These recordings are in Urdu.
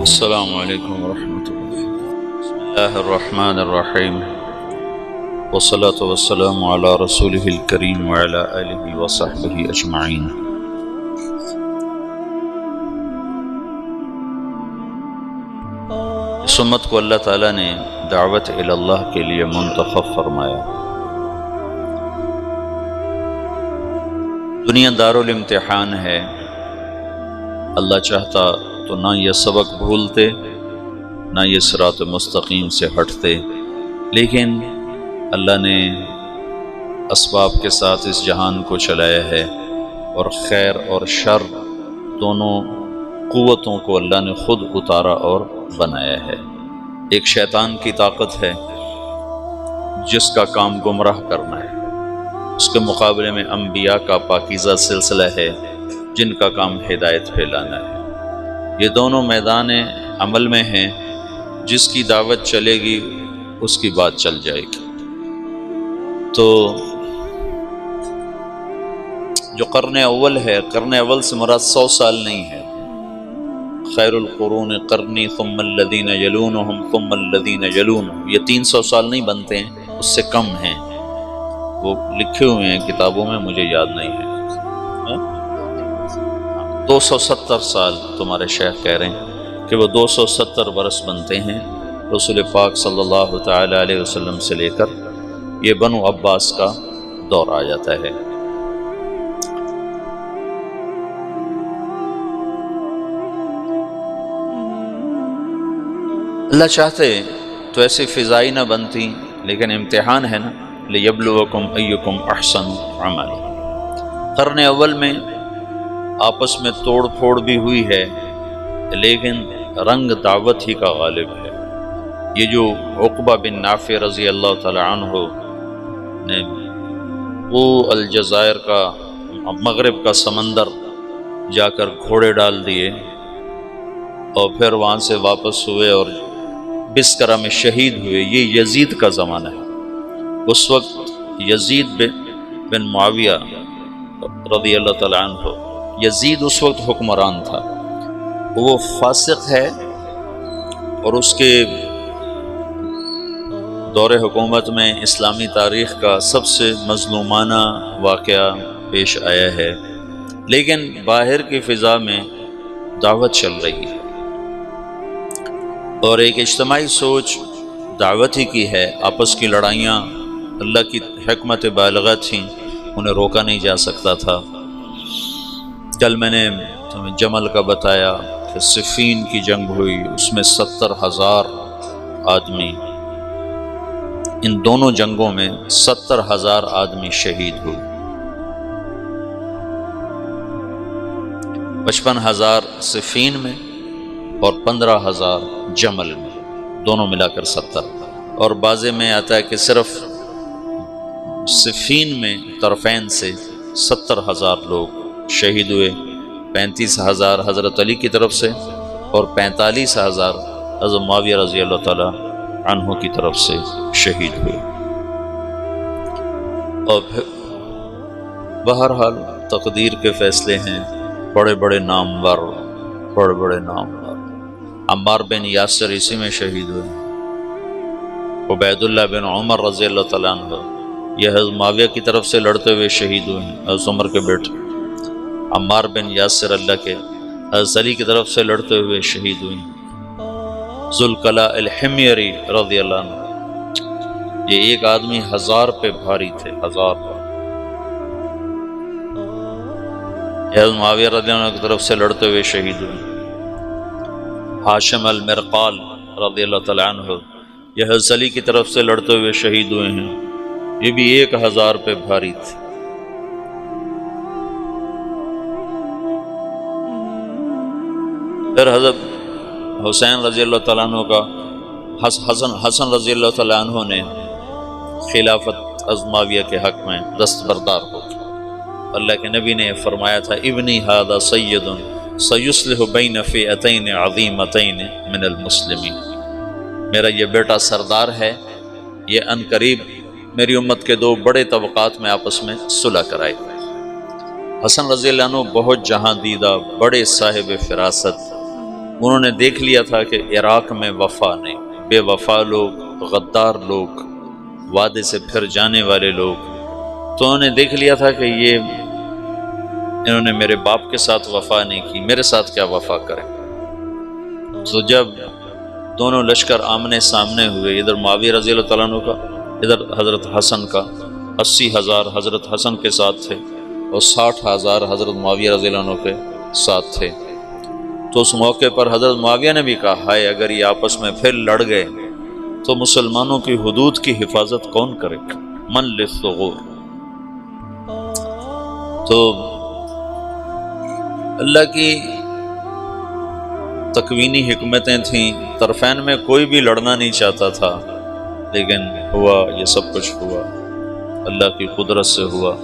السلام علیکم ورحمۃ اللہ۔ بسم اللہ الرحمن الرحیم، والصلاة والسلام علی رسولہ الکریم وعلی آلہ وصحبہ اجمعین۔ اس امت کو اللہ تعالیٰ نے دعوت الی اللہ کے لیے منتخب فرمایا۔ دنیا دارالامتحان ہے، اللہ چاہتا تو نہ یہ سبق بھولتے نہ یہ صراط مستقیم سے ہٹتے، لیکن اللہ نے اسباب کے ساتھ اس جہان کو چلایا ہے، اور خیر اور شر دونوں قوتوں کو اللہ نے خود اتارا اور بنایا ہے۔ ایک شیطان کی طاقت ہے جس کا کام گمراہ کرنا ہے، اس کے مقابلے میں انبیاء کا پاکیزہ سلسلہ ہے جن کا کام ہدایت پھیلانا ہے۔ یہ دونوں میدان عمل میں ہیں، جس کی دعوت چلے گی اس کی بات چل جائے گی۔ تو جو قرن اول ہے، قرن اول سے مراد 100 سال نہیں ہے۔ خیر القرون قرنی ثم الذین یلونہم ثم الذین یلونہم، یہ 300 سال نہیں بنتے ہیں، اس سے کم ہیں، وہ لکھے ہوئے ہیں کتابوں میں، مجھے یاد نہیں ہے۔ 270 سال تمہارے شیخ کہہ رہے ہیں کہ وہ 270 برس بنتے ہیں رسول پاک صلی اللہ تعالی علیہ وسلم سے لے کر یہ بنو عباس کا دور آ جاتا ہے۔ اللہ چاہتے تو ایسی فضائی نہ بنتی، لیکن امتحان ہے نا، لیبلوکم ایکم احسن عملا۔ قرن اول میں آپس میں توڑ پھوڑ بھی ہوئی ہے، لیکن رنگ دعوت ہی کا غالب ہے۔ یہ جو عقبہ بن نافع رضی اللہ تعالی عنہ نے وہ الجزائر کا مغرب کا سمندر جا کر گھوڑے ڈال دیے اور پھر وہاں سے واپس ہوئے اور بسکرہ میں شہید ہوئے، یہ یزید کا زمانہ ہے۔ اس وقت یزید بن معاویہ رضی اللہ تعالی عنہ، یزید اس وقت حکمران تھا، وہ فاسق ہے، اور اس کے دور حکومت میں اسلامی تاریخ کا سب سے مظلومانہ واقعہ پیش آیا ہے، لیکن باہر کی فضا میں دعوت چل رہی ہے، اور ایک اجتماعی سوچ دعوت ہی کی ہے۔ آپس کی لڑائیاں اللہ کی حکمت بالغہ تھیں، انہیں روکا نہیں جا سکتا تھا۔ کل میں نے تمہیں جمل کا بتایا کہ صفین کی جنگ ہوئی، اس میں 70,000 آدمی، ان دونوں جنگوں میں 70,000 آدمی شہید ہوئے، 55,000 صفین میں اور 15,000 جمل میں، دونوں ملا کر 70۔ اور بعضے میں آتا ہے کہ صرف صفین میں طرفین سے 70,000 لوگ شہید ہوئے، 35,000 حضرت علی کی طرف سے اور 45,000 حضرت معاویہ رضی اللہ تعالی عنہ کی طرف سے شہید ہوئے۔ اور پھر بہرحال تقدیر کے فیصلے ہیں، بڑے بڑے نامور عمار بن یاسر اسی میں شہید ہوئے، عبید اللہ بن عمر رضی اللہ تعالیٰ عنہ یہ حضرت معاویہ کی طرف سے لڑتے ہوئے شہید ہوئے ہیں، حضرت عمر کے بیٹے۔ عمار بن یاسر اللہ کے حضرت علی کی طرف سے لڑتے ہوئے شہید ہوئے ہیں۔ ذوالقلاء الحمیری رضی اللہ عنہ، یہ ایک آدمی 1000 پہ بھاری تھے، 1000 پر۔ حضرت معاویہ رضی اللہ عنہ کی طرف سے لڑتے ہوئے شہید ہوئے۔ ہاشم المرقال رضی اللہ تعالی عنہ یہ حضرت علی کی طرف سے لڑتے ہوئے شہید ہوئے ہیں، یہ بھی 1000 پہ بھاری تھے۔ پھر حضرت حسین رضی اللہ تعالیٰ عنہ کا حسن رضی اللہ تعالیٰ عنہ نے خلافت حضرت معاویہ کے حق میں دستبردار ہو گیا۔ اللہ کے نبی نے فرمایا تھا، ابنی ھذا سید سیصلح بین فئتین عظیمتین من المسلمین، میرا یہ بیٹا سردار ہے، یہ عنقریب میری امت کے دو بڑے طبقات میں آپس میں صلح کرائے گا۔ حسن رضی اللہ عنہ بہت جہاں دیدہ بڑے صاحب فراست، انہوں نے دیکھ لیا تھا کہ عراق میں وفا نہیں، بے وفا لوگ، غدار لوگ، وعدے سے پھر جانے والے لوگ، تو انہوں نے دیکھ لیا تھا کہ انہوں نے میرے باپ کے ساتھ وفا نہیں کی، میرے ساتھ کیا وفا کریں۔ تو جب دونوں لشکر آمنے سامنے ہوئے، ادھر معاویہ رضی اللہ تعالیٰ عنہ کا، ادھر حضرت حسن کا، 80,000 حضرت حسن کے ساتھ تھے اور 60,000 حضرت معاویہ رضی اللہ عنہ کے ساتھ تھے، تو اس موقع پر حضرت معاویہ نے بھی کہا، ہائے اگر یہ آپس میں پھر لڑ گئے تو مسلمانوں کی حدود کی حفاظت کون کرے گا؟ من للثغور۔ تو اللہ کی تکوینی حکمتیں تھیں، طرفین میں کوئی بھی لڑنا نہیں چاہتا تھا، لیکن ہوا، یہ سب کچھ ہوا، اللہ کی قدرت سے ہوا۔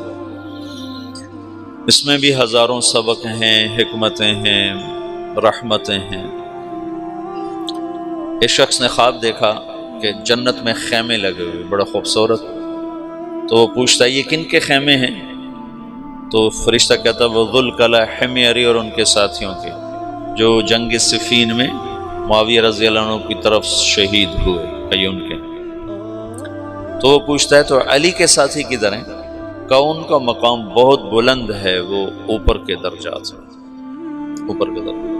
اس میں بھی ہزاروں سبق ہیں، حکمتیں ہیں، رحمتیں ہیں۔ ایک شخص نے خواب دیکھا کہ جنت میں خیمے لگے ہوئے بڑا خوبصورت، تو وہ پوچھتا ہے یہ کن کے خیمے ہیں؟ تو فرشتہ کہتا وہ ذوالکلا حمیر اور ان کے ساتھیوں کے، جو جنگ صفین میں معاویہ رضی اللہ عنہ کی طرف شہید ہوئے، کئی ان کے۔ تو وہ پوچھتا ہے تو علی کے ساتھی کدھر ہیں؟ کہ ان کا مقام بہت بلند ہے، وہ اوپر کے درجات ہیں، اوپر کے درجات۔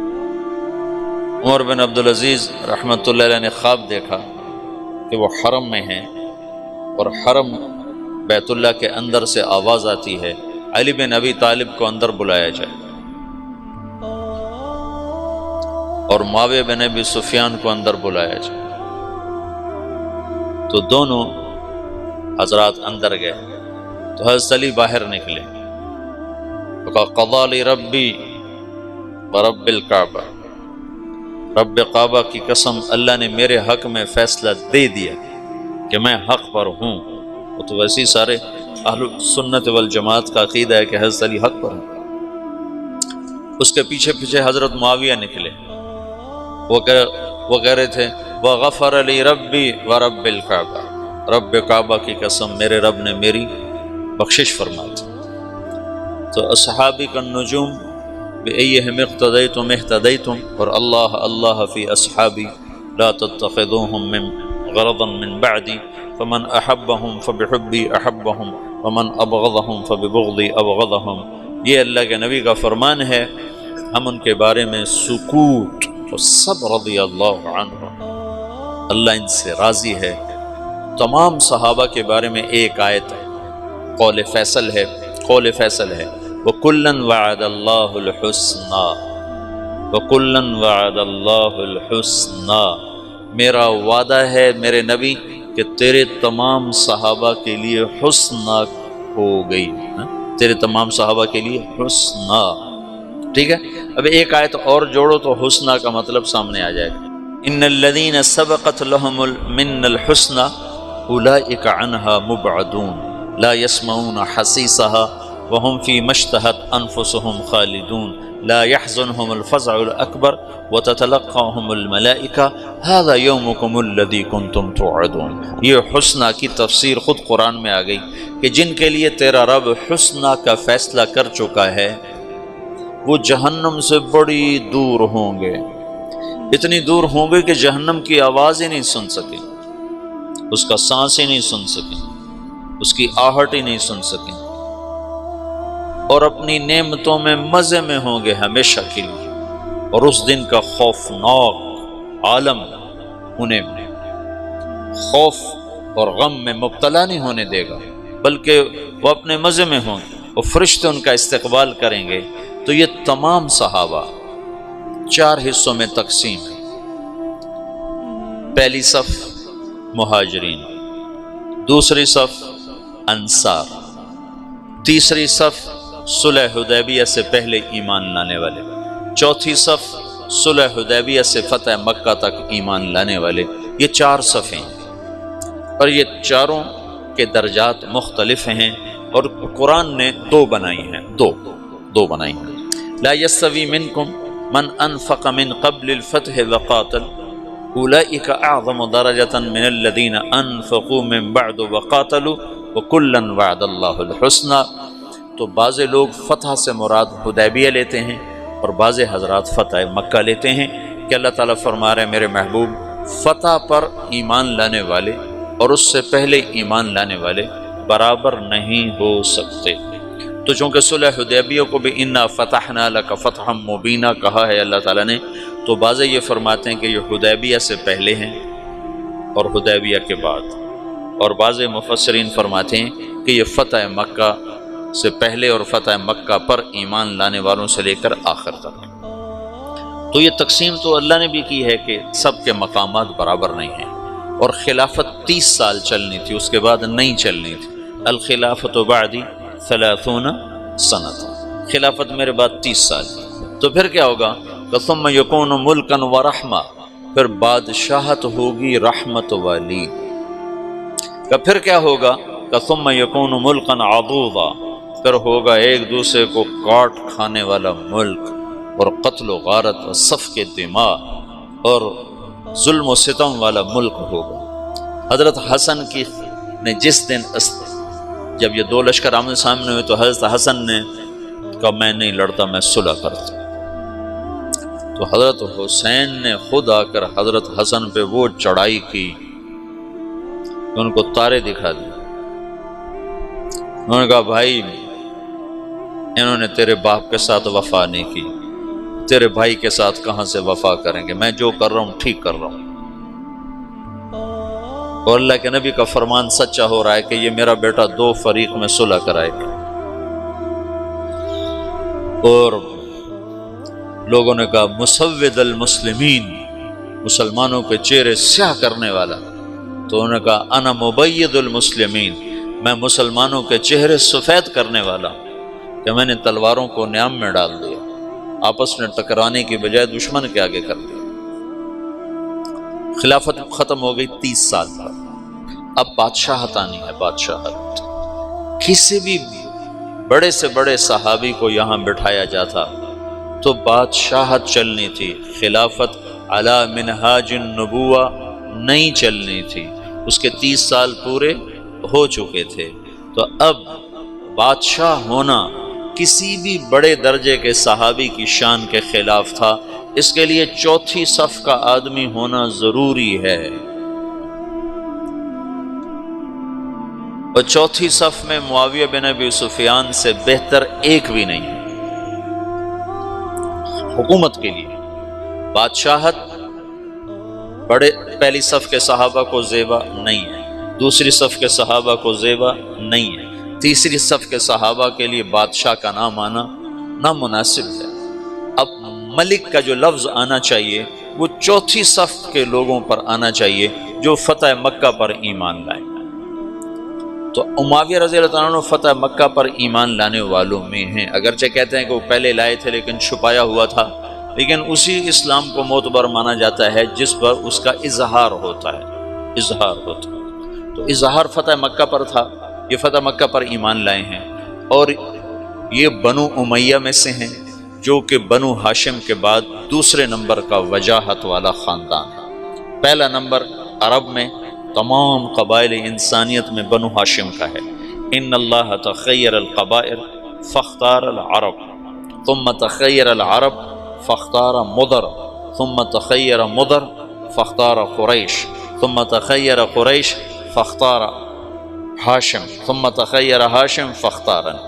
عمر بن عبدالعزیز رحمۃ اللہ علیہ نے خواب دیکھا کہ وہ حرم میں ہیں اور حرم بیت اللہ کے اندر سے آواز آتی ہے علی بن ابی طالب کو اندر بلایا جائے، اور معاویہ بن ابی سفیان کو اندر بلایا جائے۔ تو دونوں حضرات اندر گئے تو حضرت علی باہر نکلے، قضا لی ربی ورب الکعبہ، رب کعبہ کی قسم اللہ نے میرے حق میں فیصلہ دے دیا کہ میں حق پر ہوں۔ وہ تو ویسے ہی سارے اہل سنت والجماعت کا عقیدہ ہے کہ حضرت علی حق پر ہیں۔ اس کے پیچھے پیچھے حضرت معاویہ نکلے، وہ کہہ رہے تھے وغفر لی ربی ورب الکعبہ، رب کعبہ کی قسم میرے رب نے میری بخشش فرما دی۔ تو اصحابی کا نجوم بأیہم اقتدیتم اہتدیتم، اور اللہ اللہ فی اصحابی لا تتخذوہم من غرضا من بعدی فمن احبہم فبحبی احبہم ومن ابغضہم فببغضی ابغضہم۔ یہ اللہ کے نبی کا فرمان ہے، ہم ان کے بارے میں سکوت، تو سب رضی اللہ عنہ، اللہ ان سے راضی ہے۔ تمام صحابہ کے بارے میں ایک آیت ہے، قول فیصل ہے، قول فیصل ہے، وَكُلًّا وَعَدَ اللَّهُ الْحُسْنَى، وَكُلًّا وَعَدَ اللَّهُ الْحُسْنَى، میرا وعدہ ہے میرے نبی کہ تیرے تمام صحابہ کے لیے حسنہ ہو گئی، تیرے تمام صحابہ کے لیے حسنہ۔ ٹھیک ہے، اب ایک آیت اور جوڑو تو حسنہ کا مطلب سامنے آ جائے گا۔ ان الذین سبقت لهم من الحسنى اولئک عنها مبعدون لا يسمعون حسیسها وهم فيما اشتهت انفسهم خالدون لا يحزنهم الفزع الاکبر وتتلقاهم الملائکہ هذا یومکم الذی کنتم توعدون۔ یہ حسنہ کی تفسیر خود قرآن میں آ گئی کہ جن کے لیے تیرا رب حسنہ کا فیصلہ کر چکا ہے وہ جہنم سے بڑی دور ہوں گے، اتنی دور ہوں گے کہ جہنم کی آواز ہی نہیں سن سکیں، اس کا سانس ہی نہیں سن سکیں، اس کی آہٹ ہی نہیں سن سکیں، اور اپنی نعمتوں میں مزے میں ہوں گے ہمیشہ کے لیے، اور اس دن کا خوفناک عالم انہیں خوف اور غم میں مبتلا نہیں ہونے دے گا، بلکہ وہ اپنے مزے میں ہوں گے، اور فرشتے ان کا استقبال کریں گے۔ تو یہ تمام صحابہ 4 حصوں میں تقسیم ہے۔ پہلی صف مہاجرین، دوسری صف انصار، تیسری صف صلح حدیبیہ سے پہلے ایمان لانے والے، چوتھی صف صلح حدیبیہ سے فتح مکہ تک ایمان لانے والے۔ یہ 4 صفیں ہیں، اور یہ چاروں کے درجات مختلف ہیں، اور قرآن نے 2 بنائی ہیں، دو بنائی ہیں۔ لا یستوی منکم من انفق من قبل الفتح وقاتل اولئک اعظم درجة من الذین انفقوا من بعد وقاتلوا وکلا وعد اللہ الحسنى۔ تو بعض لوگ فتح سے مراد حدیبیہ لیتے ہیں اور بعض حضرات فتح مکہ لیتے ہیں کہ اللہ تعالیٰ فرما رہے ہیں میرے محبوب فتح پر ایمان لانے والے اور اس سے پہلے ایمان لانے والے برابر نہیں ہو سکتے۔ تو چونکہ صلح حدیبیہ کو بھی انا فتحنا لک فتحا مبینا کہا ہے اللہ تعالیٰ نے، تو بعض یہ فرماتے ہیں کہ یہ حدیبیہ سے پہلے ہیں اور حدیبیہ کے بعد، اور بعض مفسرین فرماتے ہیں کہ یہ فتح مکہ سے پہلے اور فتح مکہ پر ایمان لانے والوں سے لے کر آخر تک۔ تو یہ تقسیم تو اللہ نے بھی کی ہے کہ سب کے مقامات برابر نہیں ہیں، اور خلافت 30 سال چلنی تھی، اس کے بعد نہیں چلنی تھی۔ الخلافت بعدی 30 سنۃ، خلافت میرے بعد 30 سال۔ تو پھر کیا ہوگا؟ ثم یکون ملکا ورحمہ، پھر بادشاہت ہوگی رحمت والی۔ پھر کیا ہوگا؟ ثم یکون ملکا عضوضا، پھر ہوگا ایک دوسرے کو کاٹ کھانے والا ملک، اور قتل و غارت و سفک دماء اور ظلم و ستم والا ملک ہوگا۔ حضرت حسن کی نے جس دن جب یہ 2 لشکر آمنے سامنے ہوئے تو حضرت حسن نے کہا میں نہیں لڑتا، میں صلح کرتا۔ تو حضرت حسین نے خود آ کر حضرت حسن پہ وہ چڑھائی کی، ان کو تارے دکھا دی۔ انہوں نے کہا بھائی انہوں نے تیرے باپ کے ساتھ وفا نہیں کی، تیرے بھائی کے ساتھ کہاں سے وفا کریں گے، میں جو کر رہا ہوں ٹھیک کر رہا ہوں۔ اور اللہ کے نبی کا فرمان سچا ہو رہا ہے کہ یہ میرا بیٹا 2 فریق میں صلح کرائے گا۔ اور لوگوں نے کہا مسود المسلمین، مسلمانوں کے چہرے سیاہ کرنے والا، تو انہوں نے کہا انا مبید المسلمین، میں مسلمانوں کے چہرے سفید کرنے والا، کہ میں نے تلواروں کو نیام میں ڈال دیا، آپس میں ٹکرانے کی بجائے دشمن کے آگے کر دیا۔ خلافت ختم ہو گئی 30 سال پر، اب بادشاہت آنی ہے۔ بادشاہت کسی بھی بڑے سے بڑے صحابی کو یہاں بٹھایا جاتا تو بادشاہت چلنی تھی، خلافت علی منہاج النبوہ نہیں چلنی تھی، اس کے 30 سال پورے ہو چکے تھے۔ تو اب بادشاہ ہونا کسی بھی بڑے درجے کے صحابی کی شان کے خلاف تھا، اس کے لیے 4تھی صف کا آدمی ہونا ضروری ہے، اور 4تھی صف میں معاویہ بن ابی سفیان سے بہتر ایک بھی نہیں ہے حکومت کے لیے۔ بادشاہت بڑے پہلی صف کے صحابہ کو زیبا نہیں ہے، دوسری صف کے صحابہ کو زیبا نہیں ہے، تیسری صف کے صحابہ کے لیے بادشاہ کا نام آنا نامناسب ہے۔ اب ملک کا جو لفظ آنا چاہیے وہ 4تھی صف کے لوگوں پر آنا چاہیے جو فتح مکہ پر ایمان لائے۔ تو معاویہ رضی اللہ عنہ فتح مکہ پر ایمان لانے والوں میں ہیں، اگرچہ کہتے ہیں کہ وہ پہلے لائے تھے لیکن چھپایا ہوا تھا، لیکن اسی اسلام کو معتبر مانا جاتا ہے جس پر اس کا اظہار ہوتا ہے، اظہار ہوتا ہے۔ تو اظہار فتح مکہ پر تھا، یہ فتح مکہ پر ایمان لائے ہیں، اور یہ بنو امیہ میں سے ہیں جو کہ بنو ہاشم کے بعد دوسرے نمبر کا وجاہت والا خاندان ہے۔ پہلا نمبر عرب میں تمام قبائل انسانیت میں بنو ہاشم کا ہے۔ ان اللہ تخیر القبائل فاختار العرب ثم تخیر العرب فاختار مضر ثم تخیر مضر فاختار قریش ثم تخیر قریش فاختار ہاشم ثم تخیر ہاشم فاختارن۔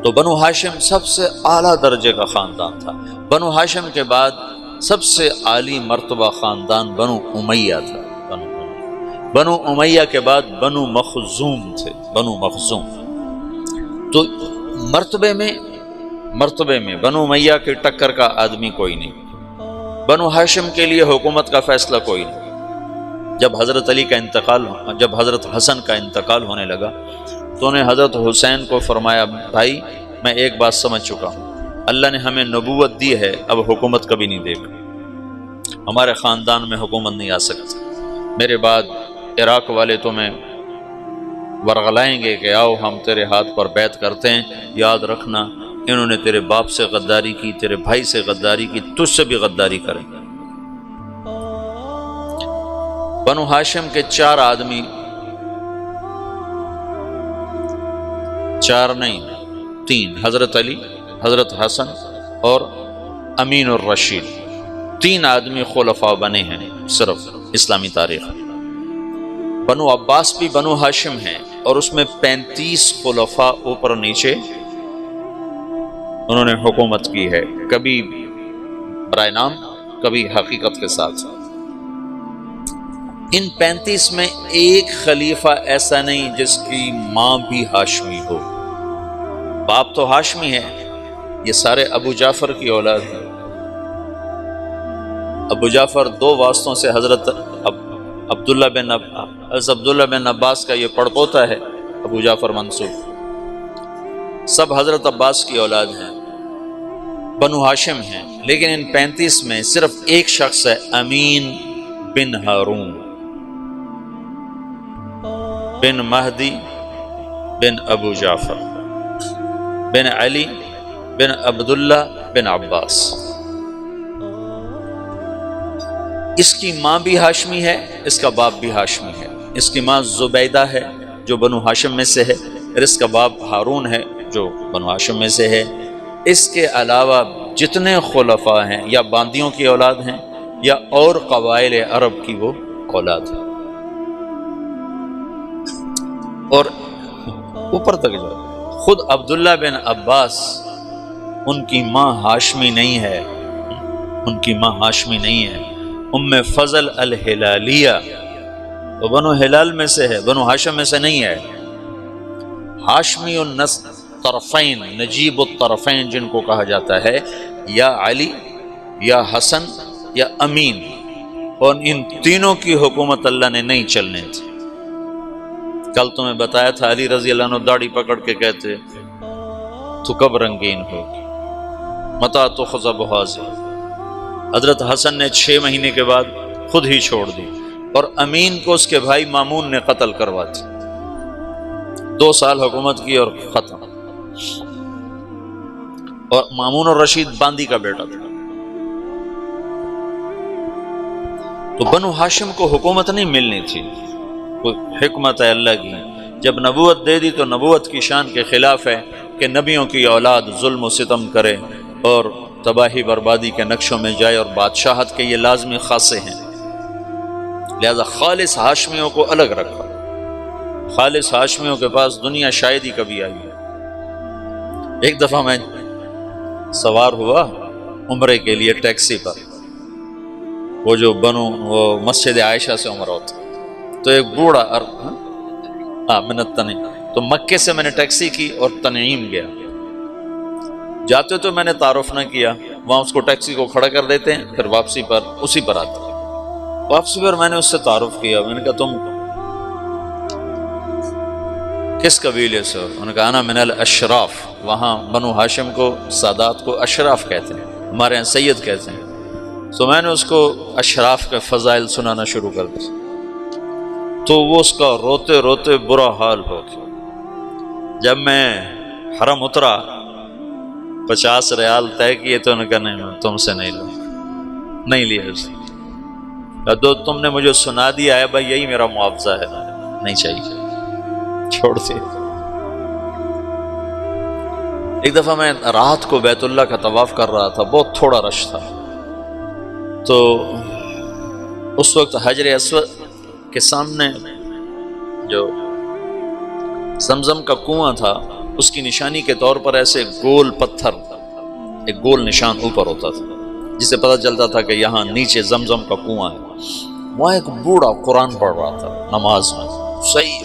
تو بنو ہاشم سب سے اعلیٰ درجے کا خاندان تھا۔ بنو ہاشم کے بعد سب سے عالی مرتبہ خاندان بنو امیہ تھا۔ بنو امیہ کے بعد بنو مخزوم تھے، بنو مخزوم۔ تو مرتبے میں بنو امیہ کے ٹکر کا آدمی کوئی نہیں، بنو ہاشم کے لیے حکومت کا فیصلہ کوئی نہیں۔ جب حضرت حسن کا انتقال ہونے لگا تو انہیں حضرت حسین کو فرمایا بھائی میں ایک بات سمجھ چکا ہوں، اللہ نے ہمیں نبوت دی ہے، اب حکومت کبھی نہیں دے گا، ہمارے خاندان میں حکومت نہیں آ سکتی، میرے بعد عراق والے تمہیں ورغلائیں گے کہ آؤ ہم تیرے ہاتھ پر بیعت کرتے ہیں، یاد رکھنا انہوں نے تیرے باپ سے غداری کی، تیرے بھائی سے غداری کی، تجھ سے بھی غداری کریں گے۔ بنو ہاشم کے 4 آدمی 4 نہیں 3، حضرت علی، حضرت حسن اور امین الرشید، 3 آدمی خلفاء بنے ہیں صرف اسلامی تاریخ۔ بنو عباس بھی بنو ہاشم ہیں اور اس میں 35 خلفاء اوپر نیچے انہوں نے حکومت کی ہے، کبھی برائے نام، کبھی حقیقت کے ساتھ۔ ان 35 میں ایک خلیفہ ایسا نہیں جس کی ماں بھی ہاشمی ہو۔ باپ تو ہاشمی ہے، یہ سارے ابو جعفر کی اولاد ہیں۔ ابو جعفر 2 واسطوں سے حضرت عبداللہ بن عباس کا یہ پڑپوتا ہے، ابو جعفر منصور، سب حضرت عباس کی اولاد ہیں، بنو ہاشم ہیں۔ لیکن ان 35 میں صرف ایک شخص ہے، امین بن ہارون بن مہدی بن ابو جعفر بن علی بن عبداللہ بن عباس۔ اس کی ماں بھی ہاشمی ہے، اس کا باپ بھی ہاشمی ہے۔ اس کی ماں زبیدہ ہے جو بنو ہاشم میں سے ہے، اور اس کا باپ ہارون ہے جو بنو ہاشم میں سے ہے۔ اس کے علاوہ جتنے خلفاء ہیں یا باندیوں کی اولاد ہیں یا اور قبائل عرب کی وہ اولاد ہے۔ اور اوپر تک جاؤ، خود عبداللہ بن عباس، ان کی ماں ہاشمی نہیں ہے، ان کی ماں ہاشمی نہیں ہے۔ ام فضل الہلالیہ وہ بنو ہلال میں سے ہے، بنو ہاشم میں سے نہیں ہے۔ ہاشمی النسل طرفین، نجیب الطرفین جن کو کہا جاتا ہے، یا علی یا حسن یا امین، اور ان تینوں کی حکومت اللہ نے نہیں چلنے تھی۔ کل تمہیں بتایا تھا علی رضی اللہ عنہ داڑھی پکڑ کے کہتے تو کب رنگین ہوگی، متا تخذب حاضر۔ حضرت حسن نے 6 مہینے کے بعد خود ہی چھوڑ دی، اور امین کو اس کے بھائی مامون نے قتل کروا دی۔ 2 سال حکومت کی اور ختم۔ اور مامون الرشید باندی کا بیٹا تھا۔ تو بنو ہاشم کو حکومت نہیں ملنی تھی، کوئی حکمت ہے اللہ کی، جب نبوت دے دی تو نبوت کی شان کے خلاف ہے کہ نبیوں کی اولاد ظلم و ستم کرے اور تباہی بربادی کے نقشوں میں جائے، اور بادشاہت کے یہ لازمی خاصے ہیں۔ لہذا خالص ہاشمیوں کو الگ رکھا۔ خالص ہاشمیوں کے پاس دنیا شاید ہی کبھی آئی ہے۔ ایک دفعہ میں سوار ہوا عمرے کے لیے ٹیکسی پر، وہ جو وہ مسجد عائشہ سے عمرہ ہوتا، تو ایک بوڑھا منت تنعیم، تو مکے سے میں نے ٹیکسی کی اور تنعیم گیا۔ جاتے تو میں نے تعارف نہ کیا، وہاں اس کو ٹیکسی کو کھڑا کر دیتے ہیں، پھر واپسی پر اسی پر آتے ہیں۔ واپسی پر میں نے اس سے تعارف کیا، میں نے کہا تم کس قبیلے سے ہو؟ انہوں نے کہا انا من الاشراف۔ وہاں بنو ہاشم کو، سادات کو اشراف کہتے ہیں، ہمارے یہاں سید کہتے ہیں۔ تو میں نے اس کو اشراف کے فضائل سنانا شروع کر دیا، تو وہ اس کا روتے روتے برا حال ہو گیا۔ جب میں حرم اترا 50 ریال طے کیے تو انہوں نے کہا نہیں تم سے نہیں لوں، نہیں لیا اس نے۔ تو تم نے مجھے سنا دیا ہے بھائی، یہی میرا معاوضہ ہے، نہیں چاہیے، چھوڑ دے۔ ایک دفعہ میں رات کو بیت اللہ کا طواف کر رہا تھا، بہت تھوڑا رش تھا، تو اس وقت حجر اسود کے سامنے جو زمزم کا کنواں تھا، اس کی نشانی کے طور پر ایسے گول پتھر، ایک گول نشان اوپر ہوتا تھا جسے پتہ چلتا تھا کہ یہاں نیچے زمزم کا کنواں ہے۔ وہاں ایک بوڑھا قرآن پڑھ رہا تھا نماز میں، صحیح۔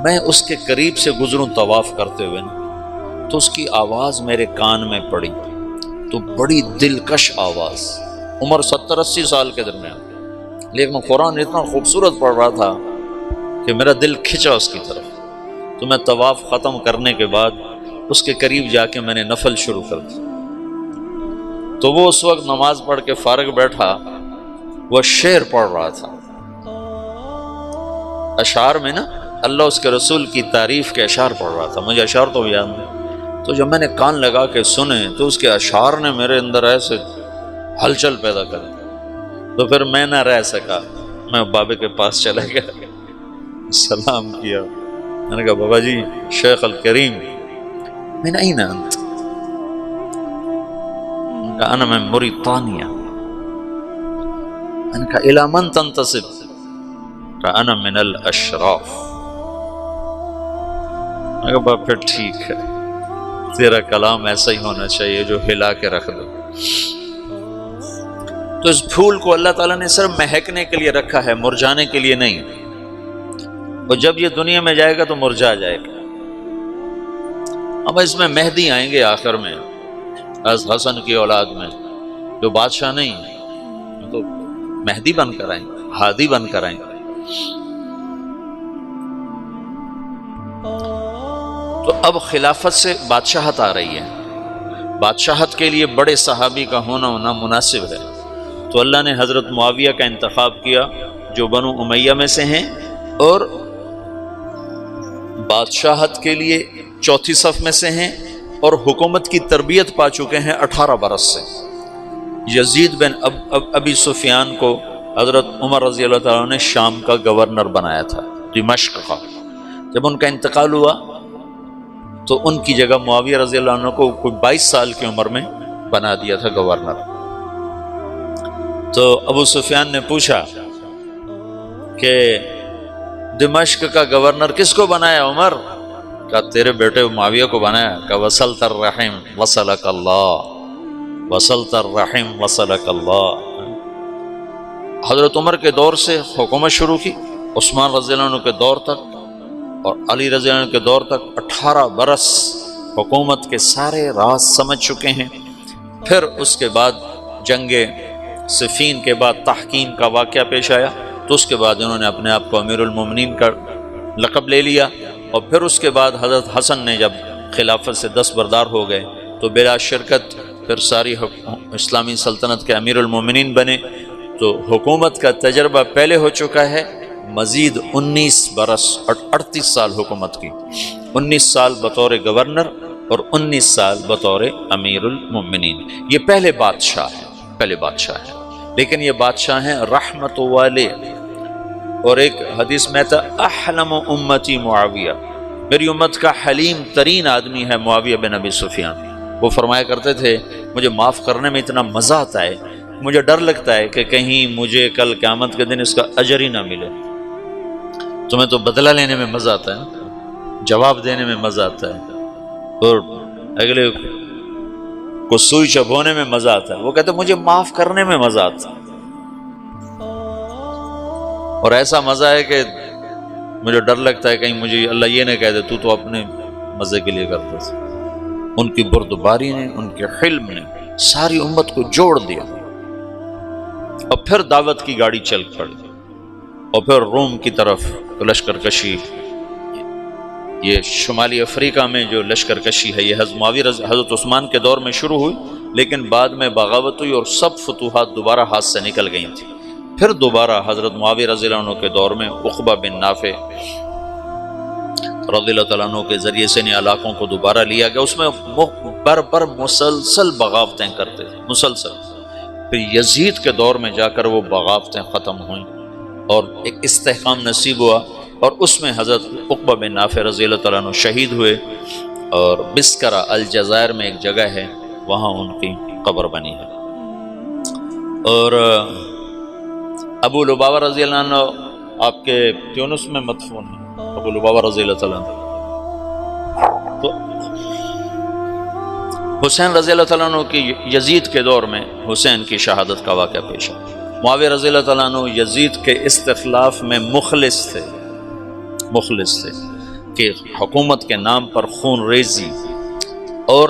میں اس کے قریب سے گزروں طواف کرتے ہوئے نا، تو اس کی آواز میرے کان میں پڑی، تو بڑی دلکش آواز، عمر 70-80 سال کے درمیان، لیکن قرآن اتنا خوبصورت پڑھ رہا تھا کہ میرا دل کھنچا اس کی طرف۔ تو میں طواف ختم کرنے کے بعد اس کے قریب جا کے میں نے نفل شروع کر دی، تو وہ اس وقت نماز پڑھ کے فارغ بیٹھا، وہ شعر پڑھ رہا تھا، اشعار میں نا اللہ اس کے رسول کی تعریف کے اشعار پڑھ رہا تھا، مجھے اشعار تو یاد نہیں۔ تو جب میں نے کان لگا کے سنے تو اس کے اشعار نے میرے اندر ایسے ہلچل پیدا کر دی، تو پھر میں نہ رہ سکا، میں بابے کے پاس چلا گیا، سلام کیا، میں نے کہا بابا جی شیخ الکریم من أين أنت؟ أنا من موريتانيا. أنا إلى من تنتسب؟ أنا من الأشراف. پھر ٹھیک ہے، تیرا کلام ایسا ہی ہونا چاہیے جو ہلا کے رکھ دو. تو اس پھول کو اللہ تعالیٰ نے صرف مہکنے کے لیے رکھا ہے، مرجھانے کے لیے نہیں. اور جب یہ دنیا میں جائے گا تو مرجھا جائے گا. اب اس میں مہدی آئیں گے آخر میں، از حسن کی اولاد میں، جو بادشاہ نہیں تو مہدی بن کر آئیں گے، ہادی بن کر آئیں گے. تو اب خلافت سے بادشاہت آ رہی ہے. بادشاہت کے لیے بڑے صحابی کا ہونا مناسب ہے. تو اللہ نے حضرت معاویہ کا انتخاب کیا جو بنو امیہ میں سے ہیں، اور بادشاہت کے لیے چوتھی صف میں سے ہیں، اور حکومت کی تربیت پا چکے ہیں 18 برس سے. یزید بن ابی سفیان کو حضرت عمر رضی اللہ تعالیٰ نے شام کا گورنر بنایا تھا، دمشق کا. جب ان کا انتقال ہوا تو ان کی جگہ معاویہ رضی اللہ عنہ کو کوئی 22 سال کی عمر میں بنا دیا تھا گورنر. تو ابو سفیان نے پوچھا کہ دمشق کا گورنر کس کو بنایا عمر؟ کہا تیرے بیٹے معاویہ کو بنایا. کہا وصلت الرحم وصلک اللہ، وصلت الرحم وصلک اللہ. حضرت عمر کے دور سے حکومت شروع کی، عثمان رضی اللہ عنہ کے دور تک اور علی رضی اللہ عنہ کے دور تک 18 برس حکومت کے سارے راز سمجھ چکے ہیں. پھر اس کے بعد جنگ صفین کے بعد تحکیم کا واقعہ پیش آیا، تو اس کے بعد انہوں نے اپنے آپ کو امیر المومنین کا لقب لے لیا. اور پھر اس کے بعد حضرت حسن نے جب خلافت سے دستبردار ہو گئے تو بلا شرکت پھر ساری اسلامی سلطنت کے امیر المومنین بنے. تو حکومت کا تجربہ پہلے ہو چکا ہے، مزید 19 برس اور 38 سال حکومت کی، 19 سال بطور گورنر اور 19 سال بطور امیر المومنین. یہ پہلے بادشاہ ہیں، لیکن یہ بادشاہ ہیں رحمت والے. اور ایک حدیث میں تھا احلم امتی معاویہ، میری امت کا حلیم ترین آدمی ہے معاویہ بن ابی سفیان. وہ فرمایا کرتے تھے مجھے معاف کرنے میں اتنا مزہ آتا ہے، مجھے ڈر لگتا ہے کہ کہیں مجھے کل قیامت کے دن اس کا اجر ہی نہ ملے. تمہیں تو بدلہ لینے میں مزہ آتا ہے، جواب دینے میں مزہ آتا ہے، اور اگلے کو سوئی چبھونے میں مزہ آتا ہے. وہ کہتے مجھے معاف کرنے میں مزہ آتا ہے، اور ایسا مزہ ہے کہ مجھے ڈر لگتا ہے کہیں مجھے اللہ یہ نہ کہہ دے تو اپنے مزے کے لیے کرتا تھا. ان کی بردباری نے، ان کے حلم نے ساری امت کو جوڑ دیا. اور پھر دعوت کی گاڑی چل پڑی، اور پھر روم کی طرف لشکر کشی. یہ شمالی افریقہ میں جو لشکر کشی ہے یہ حضرت عثمان کے دور میں شروع ہوئی، لیکن بعد میں بغاوت ہوئی اور سب فتوحات دوبارہ ہاتھ سے نکل گئی تھیں. پھر دوبارہ حضرت معاویہ رضی اللہ عنہ کے دور میں عقبہ بن نافع رضی اللہ تعالیٰ عنہ کے ذریعے سے ان علاقوں کو دوبارہ لیا گیا. اس میں بر مسلسل بغاوتیں کرتے تھے، مسلسل. پھر یزید کے دور میں جا کر وہ بغاوتیں ختم ہوئیں اور ایک استحکام نصیب ہوا، اور اس میں حضرت عقبہ بن نافع رضی اللہ تعالیٰ عنہ شہید ہوئے. اور بسکرہ الجزائر میں ایک جگہ ہے، وہاں ان کی قبر بنی ہے. اور ابو لبابہ رضی اللہ عنہ آپ کے تیونس میں مدفون ہیں، ابو لبابہ رضی اللہ تعالیٰ عنہ. تو حسین رضی اللہ تعالیٰ عنہ کی یزید کے دور میں حسین کی شہادت کا واقعہ پیش ہے. معاویہ رضی اللہ تعالیٰ عنہ یزید کے استخلاف میں مخلص تھے کہ حکومت کے نام پر خون ریزی اور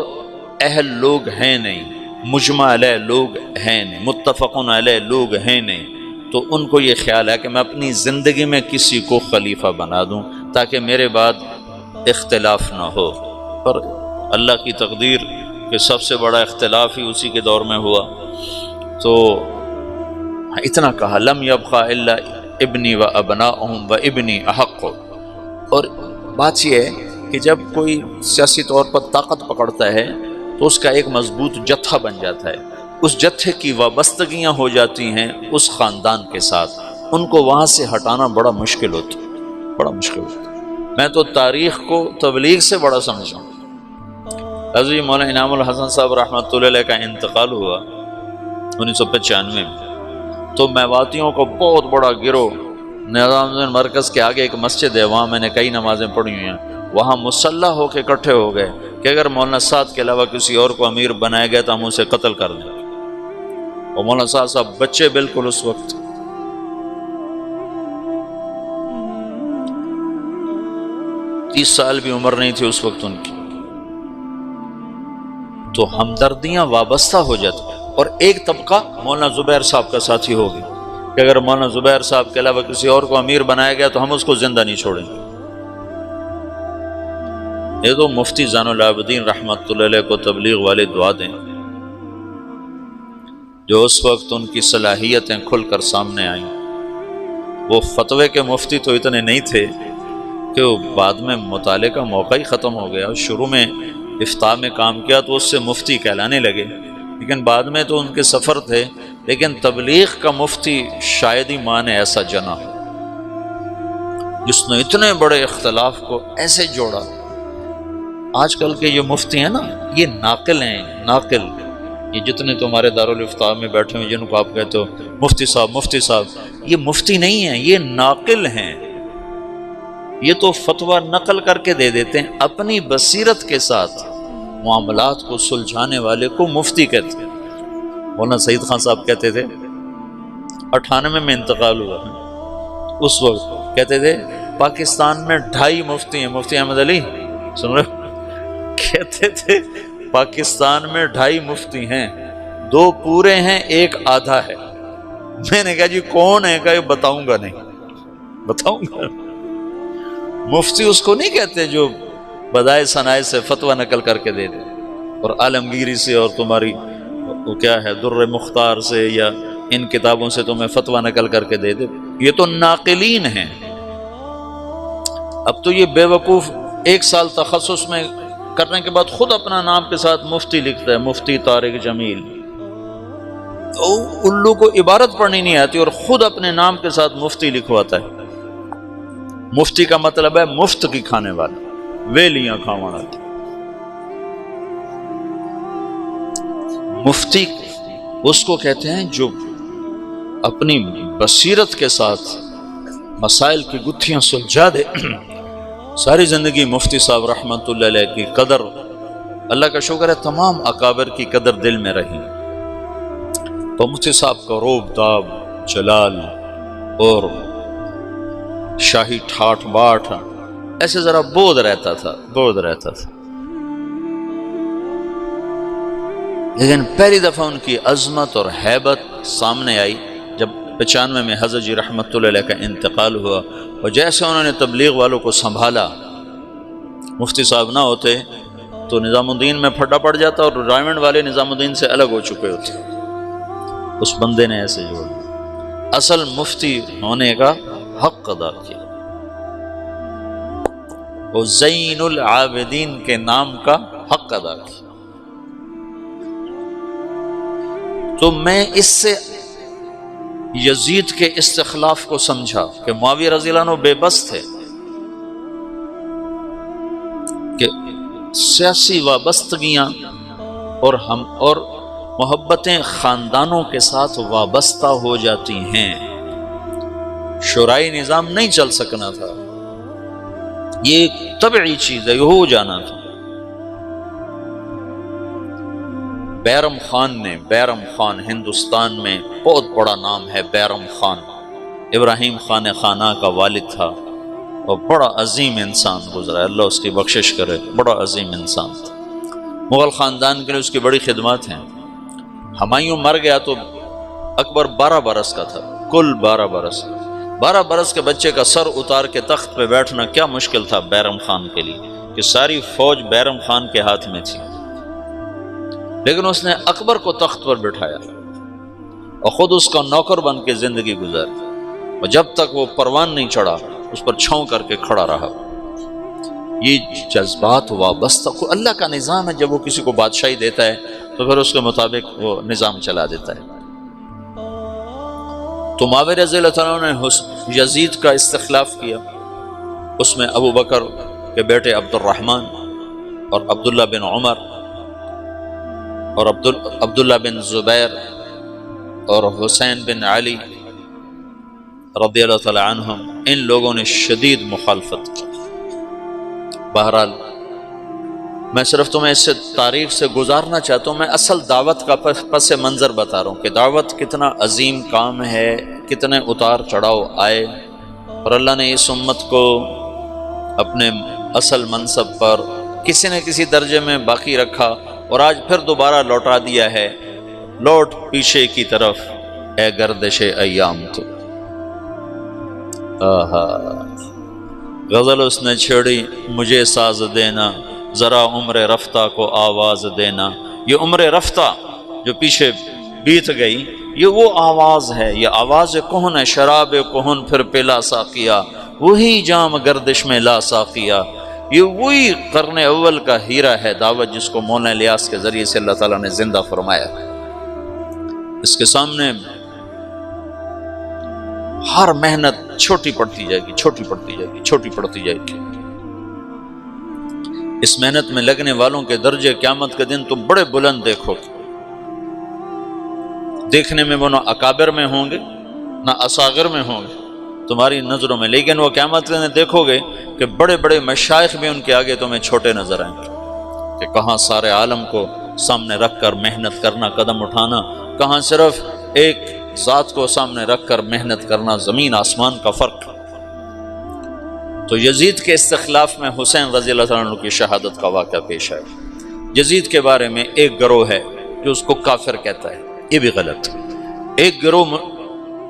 اہل لوگ ہیں نہیں، مجمع علیہ لوگ ہیں نہیں، متفقن علیہ لوگ ہیں نہیں. تو ان کو یہ خیال ہے کہ میں اپنی زندگی میں کسی کو خلیفہ بنا دوں تاکہ میرے بعد اختلاف نہ ہو. پر اللہ کی تقدیر کہ سب سے بڑا اختلاف ہی اسی کے دور میں ہوا. تو اتنا کہا لم یبقى الا ابنی و ابناؤہم و ابنی احق. اور بات یہ ہے کہ جب کوئی سیاسی طور پر طاقت پکڑتا ہے تو اس کا ایک مضبوط جتھا بن جاتا ہے، اس جتھے کی وابستگیاں ہو جاتی ہیں اس خاندان کے ساتھ، ان کو وہاں سے ہٹانا بڑا مشکل ہوتا ہے. میں تو تاریخ کو تبلیغ سے بڑا سمجھا ہوں حضرت مولانا انعام الحسن صاحب رحمۃ اللہ علیہ کا انتقال ہوا 1995 میں، تو میواتیوں کو بہت بڑا گروہ نظام الدین مرکز کے آگے ایک مسجد ہے، وہاں میں نے کئی نمازیں پڑھی ہوئی ہیں، وہاں مسلح ہو کے اکٹھے ہو گئے کہ اگر مولانا سعد کے علاوہ کسی اور کو امیر بنایا گیا تو ہم اسے قتل کر دیں گے۔ اور مولانا سعد صاحب بچے بالکل اس وقت، 30 سال بھی عمر نہیں تھی اس وقت ان کی، تو ہمدردیاں وابستہ ہو جاتی۔ اور ایک طبقہ مولانا زبیر صاحب کا ساتھی ہوگی کہ اگر مولانا زبیر صاحب کے علاوہ کسی اور کو امیر بنایا گیا تو ہم اس کو زندہ نہیں چھوڑیں گے۔ یہ تو مفتی زین العابدین رحمۃ اللہ علیہ کو تبلیغ والے دعا دیں، جو اس وقت ان کی صلاحیتیں کھل کر سامنے آئیں۔ وہ فتوے کے مفتی تو اتنے نہیں تھے کہ وہ بعد میں مطالعے کا موقع ہی ختم ہو گیا، شروع میں افتاء میں کام کیا تو اس سے مفتی کہلانے لگے، لیکن بعد میں تو ان کے سفر تھے، لیکن تبلیغ کا مفتی شاید ہی ماں نے ایسا جنا جس نے اتنے بڑے اختلاف کو ایسے جوڑا۔ آج کل کے یہ مفتی ہیں نا، یہ ناقل ہیں، ناقل، یہ جتنے تمہارے دارالافتاء میں بیٹھے ہوئے جن کو آپ کہتے ہو مفتی صاحب مفتی صاحب، یہ مفتی نہیں ہیں، یہ ناقل ہیں۔ یہ تو فتویٰ نقل کر کے دے دیتے ہیں، اپنی بصیرت کے ساتھ معاملات کو سلجھانے والے کو مفتی کہتے ہیں۔ مولانا سعید خان صاحب کہتے تھے، 98 میں انتقال ہوا، اس وقت کہتے تھے پاکستان میں 2.5 مفتی ہیں، مفتی احمد علی سن رہے کہتے تھے پاکستان میں 2.5 مفتی ہیں، 2 پورے ہیں 1 آدھا ہے۔ میں نے کہا جی کون ہے؟ کہ بتاؤں گا نہیں، بتاؤں گا۔ مفتی اس کو نہیں کہتے جو بدائے ثنائے سے فتویٰ نقل کر کے دے دے، اور عالمگیری سے اور تمہاری وہ کیا ہے در مختار سے یا ان کتابوں سے تمہیں فتویٰ نقل کر کے دے دے، یہ تو ناقلین ہیں۔ اب تو یہ بے وقوف 1 سال تخصص میں کرنے کے بعد خود اپنا نام کے ساتھ مفتی لکھتا ہے، مفتی طارق جمیل۔ الو کو عبارت پڑھنی نہیں آتی اور خود اپنے نام کے ساتھ مفتی لکھواتا ہے۔ مفتی کا مطلب ہے مفت کی کھانے والا، ویلیاں کھاوانا۔ مفتی اس کو کہتے ہیں جو اپنی بصیرت کے ساتھ مسائل کی گتھیاں سلجھا دے۔ ساری زندگی مفتی صاحب رحمۃ اللہ علیہ کی قدر، اللہ کا شکر ہے تمام اکابر کی قدر دل میں رہی، تو مفتی صاحب کا روب داب جلال اور شاہی ٹھاٹ باٹ ایسے ذرا بود رہتا تھا، بود رہتا تھا، لیکن پہلی دفعہ ان کی عظمت اور ہیبت سامنے آئی جب 95 میں حضرت جی رحمۃ اللہ علیہ کا انتقال ہوا، اور جیسے انہوں نے تبلیغ والوں کو سنبھالا، مفتی صاحب نہ ہوتے تو نظام الدین میں پھڈا پڑ جاتا اور رائمنڈ والے نظام الدین سے الگ ہو چکے ہوتے۔ اس بندے نے ایسے جوڑ اصل مفتی ہونے کا حق ادا کیا، وہ زین العابدین کے نام کا حق ادا کیا۔ تو میں اس سے یزید کے استخلاف کو سمجھا کہ معاویہ رضی اللہ عنہ بے بس تھے، کہ سیاسی وابستگیاں اور محبتیں خاندانوں کے ساتھ وابستہ ہو جاتی ہیں، شورائی نظام نہیں چل سکنا تھا، یہ ایک طبعی چیز ہے، یہ ہو جانا تھا۔ بیرم خان ہندوستان میں بہت بڑا نام ہے، بیرم خان ابراہیم خان خانہ کا والد تھا، اور بڑا عظیم انسان گزرا ہے، اللہ اس کی بخشش کرے، بڑا عظیم انسان تھا۔ مغل خاندان کے لیے اس کی بڑی خدمات ہیں۔ ہمایوں مر گیا تو اکبر 12 برس کا تھا، کل 12 برس 12 برس کے بچے کا سر اتار کے تخت پہ بیٹھنا کیا مشکل تھا بیرم خان کے لیے، کہ ساری فوج بیرم خان کے ہاتھ میں تھی، لیکن اس نے اکبر کو تخت پر بٹھایا اور خود اس کا نوکر بن کے زندگی گزاری، اور جب تک وہ پروان نہیں چڑھا اس پر چھاؤں کر کے کھڑا رہا۔ یہ جذبات وابستہ، اللہ کا نظام ہے، جب وہ کسی کو بادشاہی دیتا ہے تو پھر اس کے مطابق وہ نظام چلا دیتا ہے۔ تو معاویہ رضی اللہ عنہ نے یزید کا استخلاف کیا، اس میں ابو بکر کے بیٹے عبد الرحمن اور عبداللہ بن عمر اور عبداللہ بن زبیر اور حسین بن علی رضی اللہ تعالی عنہم، ان لوگوں نے شدید مخالفت کی۔ بہرحال میں صرف تمہیں اس سے تاریخ سے گزارنا چاہتا ہوں، میں اصل دعوت کا پس منظر بتا رہا ہوں کہ دعوت کتنا عظیم کام ہے، کتنے اتار چڑھاؤ آئے، اور اللہ نے اس امت کو اپنے اصل منصب پر کسی نہ کسی درجے میں باقی رکھا، اور آج پھر دوبارہ لوٹا دیا ہے، لوٹ پیچھے کی طرف اے گردش ایام تو۔ آہا غزل اس نے چھیڑی مجھے ساز دینا، ذرا عمر رفتہ کو آواز دینا۔ یہ عمر رفتہ جو پیچھے بیت گئی، یہ وہ آواز ہے، یہ آواز کہن ہے، شراب کہن پھر پلا ساقیا، وہی جام گردش میں لا ساقیا۔ یہ وہی قرن اول کا ہیرا ہے دعوت، جس کو مولانا الیاس کے ذریعے سے اللہ تعالیٰ نے زندہ فرمایا۔ اس کے سامنے ہر محنت چھوٹی پڑتی جائے گی، چھوٹی پڑتی جائے گی، چھوٹی پڑتی جائے گی۔ اس محنت میں لگنے والوں کے درجے قیامت کے دن تم بڑے بلند دیکھو گے۔ دیکھنے میں وہ نہ اکابر میں ہوں گے نہ اصاغر میں ہوں گے تمہاری نظروں میں، لیکن وہ قیامت کے دن دیکھو گے کہ بڑے بڑے مشائخ بھی ان کے آگے تمہیں چھوٹے نظر آئیں گے، کہ کہاں سارے عالم کو سامنے رکھ کر محنت کرنا، قدم اٹھانا، کہاں صرف ایک ذات کو سامنے رکھ کر محنت کرنا، زمین آسمان کا فرق۔ تو یزید کے استخلاف میں حسین رضی اللہ عنہ کی شہادت کا واقعہ پیش ہے۔ یزید کے بارے میں ایک گروہ ہے جو اس کو کافر کہتا ہے، یہ بھی غلط ہے۔ ایک گروہ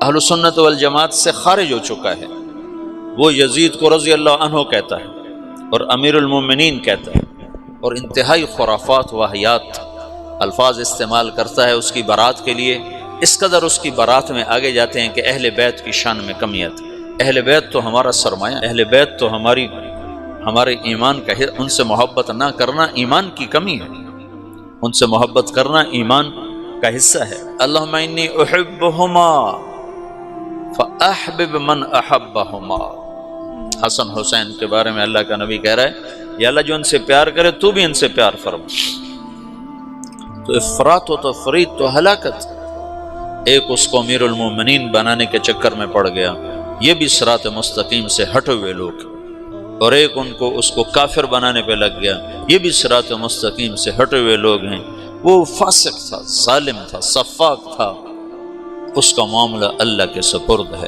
اہل سنت والجماعت سے خارج ہو چکا ہے، وہ یزید کو رضی اللہ عنہ کہتا ہے اور امیر المومنین کہتا ہے، اور انتہائی خرافات واہیات الفاظ استعمال کرتا ہے اس کی برات کے لیے۔ اس قدر اس کی برات میں آگے جاتے ہیں کہ اہل بیت کی شان میں کمی آتی ہے۔ اہل بیت تو ہمارا سرمایہ، اہل بیت تو ہمارے ایمان کا، ان سے محبت نہ کرنا ایمان کی کمی ہے، ان سے محبت کرنا ایمان کا حصہ ہے۔ اللہم انی احبہما فاحبب من احبہما۔ حسن حسین کے بارے میں اللہ کا نبی کہہ رہا ہے، یا اللہ جو ان سے پیار کرے تو بھی ان سے پیار فرما۔ تو افراط و تفریط تو ہلاکت۔ ایک اس کو امیر المومنین بنانے کے چکر میں پڑ گیا، یہ بھی صراط مستقیم سے ہٹے ہوئے لوگ، اور ایک ان کو اس کو کافر بنانے پہ لگ گیا، یہ بھی صراط مستقیم سے ہٹے ہوئے لوگ ہیں۔ وہ فاسق تھا، ظالم تھا، سفاک تھا، اس کا معاملہ اللہ کے سپرد ہے۔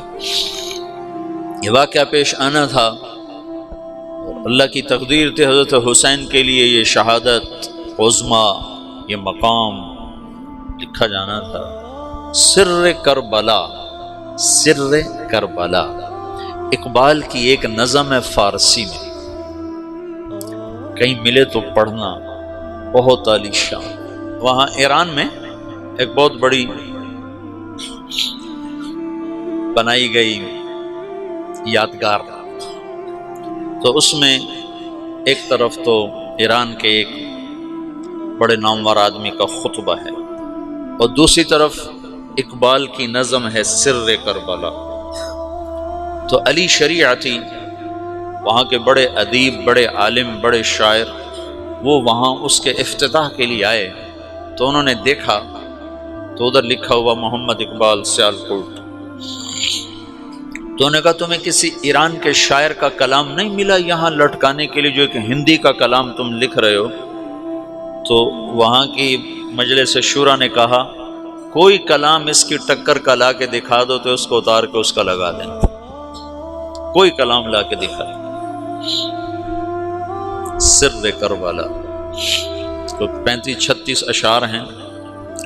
یہ واقعہ پیش آنا تھا، اور اللہ کی تقدیر تھی حضرت حسین کے لیے یہ شہادت عظمیٰ، یہ مقام لکھا جانا تھا۔ سر کربلا، سر کربلا اقبال کی ایک نظم ہے فارسی میں، کہیں ملے تو پڑھنا، بہت عالی شان۔ وہاں ایران میں ایک بہت بڑی بنائی گئی یادگار، تو اس میں ایک طرف تو ایران کے ایک بڑے نامور آدمی کا خطبہ ہے، اور دوسری طرف اقبال کی نظم ہے سر کربلا۔ تو علی شریعتی وہاں کے بڑے ادیب، بڑے عالم، بڑے شاعر، وہ وہاں اس کے افتتاح کے لیے آئے، تو انہوں نے دیکھا تو ادھر لکھا ہوا محمد اقبال سیالکوٹ۔ تو انہوں نے کہا تمہیں کسی ایران کے شاعر کا کلام نہیں ملا یہاں لٹکانے کے لیے، جو ایک ہندی کا کلام تم لکھ رہے ہو؟ تو وہاں کی مجلس شورا نے کہا کوئی کلام اس کی ٹکر کا لا کے دکھا دو تو اس کو اتار کے اس کا لگا دیں، کوئی کلام لا کے دکھا دیں۔ سر کربلا تو 35-36 اشعار ہیں،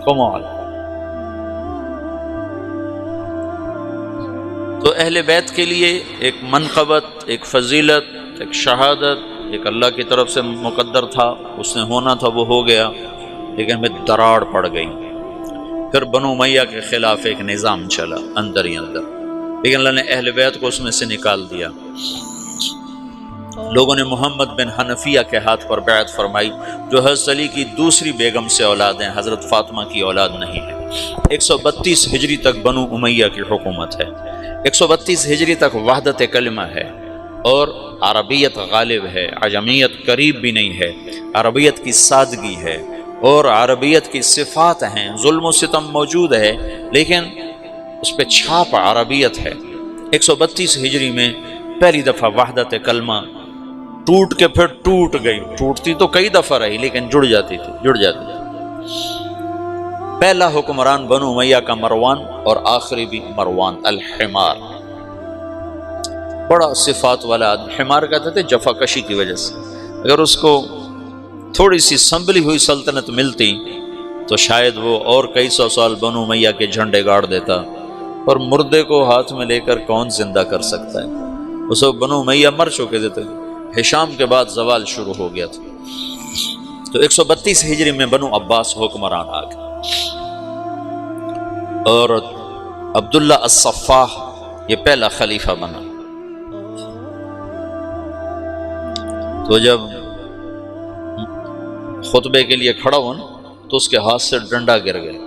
کمال۔ تو اہل بیت کے لیے ایک منقبت، ایک فضیلت، ایک شہادت، ایک اللہ کی طرف سے مقدر تھا، اس نے ہونا تھا، وہ ہو گیا، لیکن میں دراڑ پڑ گئی۔ پھر بنو امیہ کے خلاف ایک نظام چلا اندر ہی اندر، لیکن اللہ نے اہل بیت کو اس میں سے نکال دیا۔ لوگوں نے محمد بن حنفیہ کے ہاتھ پر بیعت فرمائی، جو حضرت علی کی دوسری بیگم سے اولاد ہیں، حضرت فاطمہ کی اولاد نہیں ہے۔ 132 ہجری تک بنو امیہ کی حکومت ہے، 132 ہجری تک وحدت کلمہ ہے، اور عربیت غالب ہے، عجمیت قریب بھی نہیں ہے، عربیت کی سادگی ہے، اور عربیت کی صفات ہیں، ظلم و ستم موجود ہے لیکن اس پہ چھاپ عربیت ہے۔ 132 ہجری میں پہلی دفعہ وحدت کلمہ ٹوٹ کے پھر ٹوٹ گئی، ٹوٹتی تو کئی دفعہ رہی لیکن جڑ جاتی تھی۔ پہلا حکمران بنو امیہ کا مروان اور آخری بھی مروان الحمار، بڑا صفات والا آدمی۔ حمار کہتے تھے جفا کشی کی وجہ سے، اگر اس کو تھوڑی سی سنبھلی ہوئی سلطنت ملتی تو شاید وہ اور کئی سو سال بنو امیہ کے جھنڈے گاڑ دیتا، اور مردے کو ہاتھ میں لے کر کون زندہ کر سکتا ہے؟ اس وقت بنو امیہ مر چکے تھے، ہشام کے بعد زوال شروع ہو گیا تھا۔ تو 132 ہجری میں بنو عباس حکمران آ گئے، اور عبداللہ الصفاح یہ پہلا خلیفہ بنا۔ تو جب خطبے کے لیے کھڑا ہوا نا تو اس کے ہاتھ سے ڈنڈا گر گیا،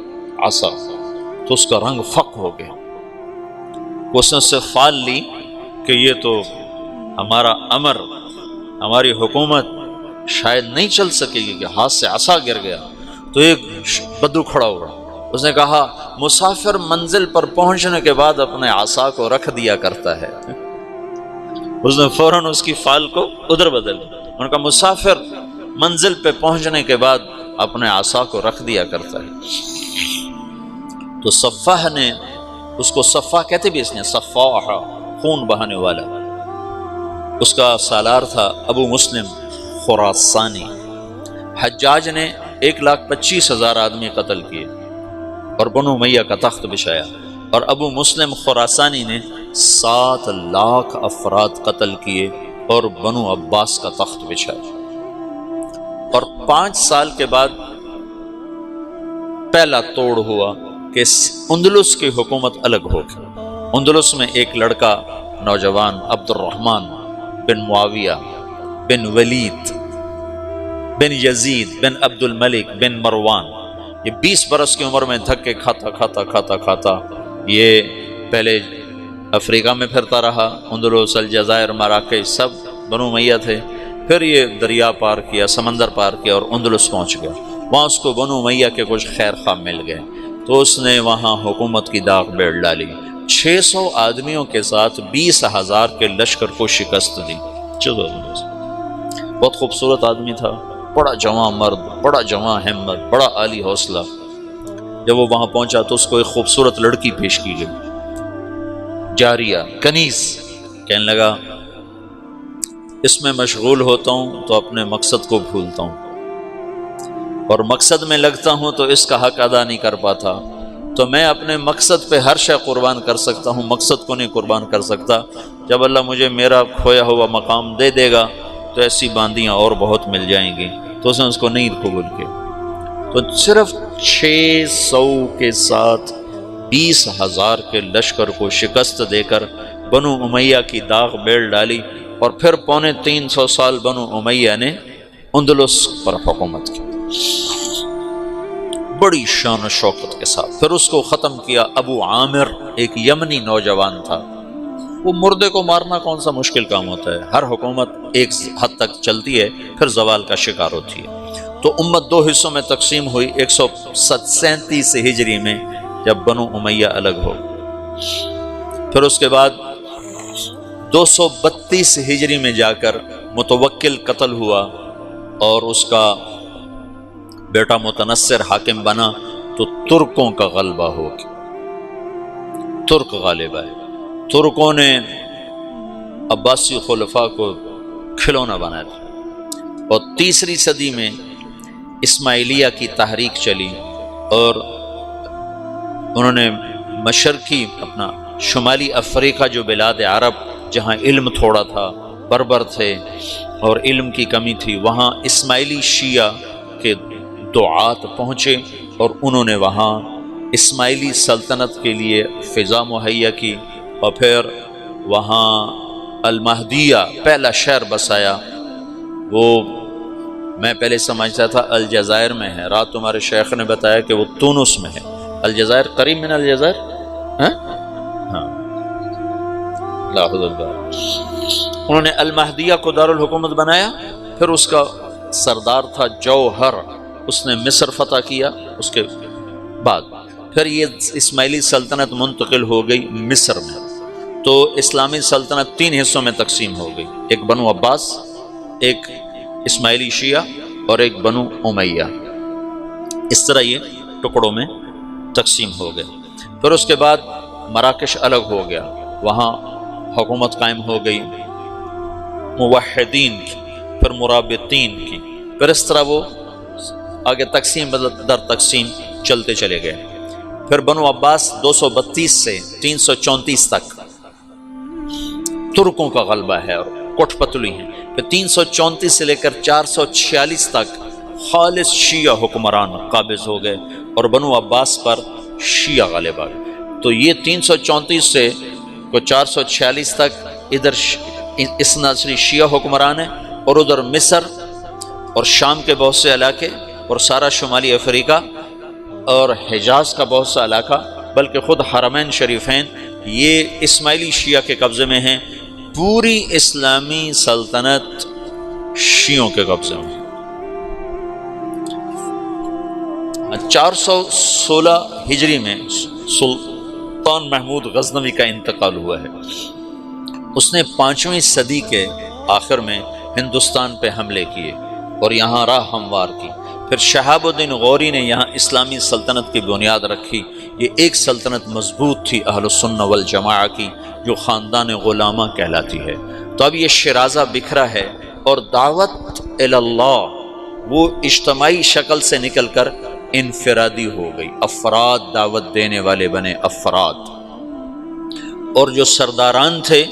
عصا، تو اس کا رنگ فق ہو گیا۔ اس نے اس سے فال لی کہ یہ تو ہمارا امر، ہماری حکومت شاید نہیں چل سکے گی، کہ ہاتھ سے عصا گر گیا۔ تو ایک بدو کھڑا ہوا، اس نے کہا مسافر منزل پر پہنچنے کے بعد اپنے عصا کو رکھ دیا کرتا ہے۔ اس نے فوراً اس کی فال کو ادھر بدل دیا، ان کا مسافر منزل پہ پہنچنے کے بعد اپنے عصا کو رکھ دیا کرتا ہے۔ تو صفاح نے اس کو، صفاح کہتے بھی اس نے، صفاح خون بہانے والا، اس کا سالار تھا ابو مسلم خراسانی۔ حجاج نے 1,25,000 آدمی قتل کیے اور بنو امیہ کا تخت بچھایا، اور ابو مسلم خراسانی نے 7 لاکھ افراد قتل کیے اور بنو عباس کا تخت بچھایا۔ اور 5 سال کے بعد پہلا توڑ ہوا کہ اندلس کی حکومت الگ ہو گئی۔ اندلس میں ایک لڑکا نوجوان عبد الرحمن بن معاویہ بن ولید بن یزید بن عبد الملک بن مروان، یہ 20 برس کی عمر میں دھکے کھاتا یہ پہلے افریقہ میں پھرتا رہا، اندلس، الجزائر، مراکش سب بنو امیہ تھے۔ پھر یہ دریا پار کیا، سمندر پار کیا اور اندلس پہنچ گیا۔ وہاں اس کو بنو امیہ کے کچھ خیر خواہ مل گئے تو اس نے وہاں حکومت کی داغ بیڑ ڈالی، 600 آدمیوں کے ساتھ 20,000 کے لشکر کو شکست دی۔ بہت خوبصورت آدمی تھا، بڑا جواں مرد، بڑا جواں ہمت، بڑا عالی حوصلہ۔ جب وہ وہاں پہنچا تو اس کو ایک خوبصورت لڑکی پیش کی گئی، جاریہ، کنیز۔ کہنے لگا اس میں مشغول ہوتا ہوں تو اپنے مقصد کو بھولتا ہوں، اور مقصد میں لگتا ہوں تو اس کا حق ادا نہیں کر پاتا، تو میں اپنے مقصد پہ ہر شے قربان کر سکتا ہوں، مقصد کو نہیں قربان کر سکتا۔ جب اللہ مجھے میرا کھویا ہوا مقام دے دے گا تو ایسی باندیاں اور بہت مل جائیں گی۔ تو اس نے اس کو نہیں قبول کیا، تو صرف 600 کے ساتھ 20,000 کے لشکر کو شکست دے کر بنو امیہ کی داغ بیل ڈالی، اور پھر 350 سال بنو امیہ نے اندلس پر حکومت کی بڑی شان و شوکت کے ساتھ۔ پھر اس کو ختم کیا ابو عامر، ایک یمنی نوجوان تھا۔ وہ مردے کو مارنا کون سا مشکل کام ہوتا ہے، ہر حکومت ایک حد تک چلتی ہے پھر زوال کا شکار ہوتی ہے۔ تو امت 2 حصوں میں تقسیم ہوئی 137 ہجری میں جب بنو امیہ الگ ہو۔ پھر اس کے بعد 232 ہجری میں جا کر متوکل قتل ہوا اور اس کا بیٹا متنصر حاکم بنا، تو ترکوں کا غلبہ ہو گیا، ترک غالب آئے۔ ترکوں نے عباسی خلفاء کو کھلونا بنایا تھا، اور 3 صدی میں اسماعیلیہ کی تحریک چلی، اور انہوں نے مشرقی اپنا شمالی افریقہ جو بلاد عرب جہاں علم تھوڑا تھا، بربر تھے اور علم کی کمی تھی، وہاں اسماعیلی شیعہ کے دعات پہنچے اور انہوں نے وہاں اسماعیلی سلطنت کے لیے فضا مہیا کی، اور پھر وہاں المہدیہ پہلا شہر بسایا۔ وہ میں پہلے سمجھتا تھا الجزائر میں ہے، رات تمہارے شیخ نے بتایا کہ وہ تونس میں ہے۔ الجزائر قریب من الجزائر، ہاں انہوں نے المہدیہ کو دارالحکومت بنایا۔ پھر اس کا سردار تھا جوہر اس نے مصر فتح کیا، اس کے بعد پھر یہ اسماعیلی سلطنت منتقل ہو گئی مصر میں، تو اسلامی سلطنت 3 حصوں میں تقسیم ہو گئی، ایک بنو عباس، ایک اسماعیلی شیعہ اور ایک بنو امیہ، اس طرح یہ ٹکڑوں میں تقسیم ہو گئے۔ پھر اس کے بعد مراکش الگ ہو گیا، وہاں حکومت قائم ہو گئی موحدین کی، پھر مرابطین کی، پھر اس طرح وہ آگے تقسیم در تقسیم چلتے چلے گئے۔ پھر بنو عباس 232 سے 334 تک ترکوں کا غلبہ ہے اور کوٹ پتلی ہیں، پھر 334 سے لے کر 446 تک خالص شیعہ حکمران قابض ہو گئے اور بنو عباس پر شیعہ غالب آ گئے۔ تو یہ 334 سے 446 تک ادھر اس نسلی شیعہ حکمران ہیں، اور ادھر مصر اور شام کے بہت سے علاقے اور سارا شمالی افریقہ اور حجاز کا بہت سا علاقہ، بلکہ خود حرمین شریفین یہ اسماعیلی شیعہ کے قبضے میں ہیں، پوری اسلامی سلطنت شیعوں کے قبضے میں۔ 416 ہجری میں سلطان محمود غزنوی کا انتقال ہوا ہے، اس نے 5ویں صدی کے آخر میں ہندوستان پہ حملے کیے اور یہاں راہ ہموار کی۔ پھر شہاب الدین غوری نے یہاں اسلامی سلطنت کی بنیاد رکھی۔ یہ ایک سلطنت مضبوط تھی اہل السنہ والجماعہ کی، جو خاندان غلامہ کہلاتی ہے۔ تو اب یہ شیرازہ بکھرا ہے، اور دعوت اللہ وہ اجتماعی شکل سے نکل کر انفرادی ہو گئی، افراد دعوت دینے والے بنے افراد، اور جو سرداران تھے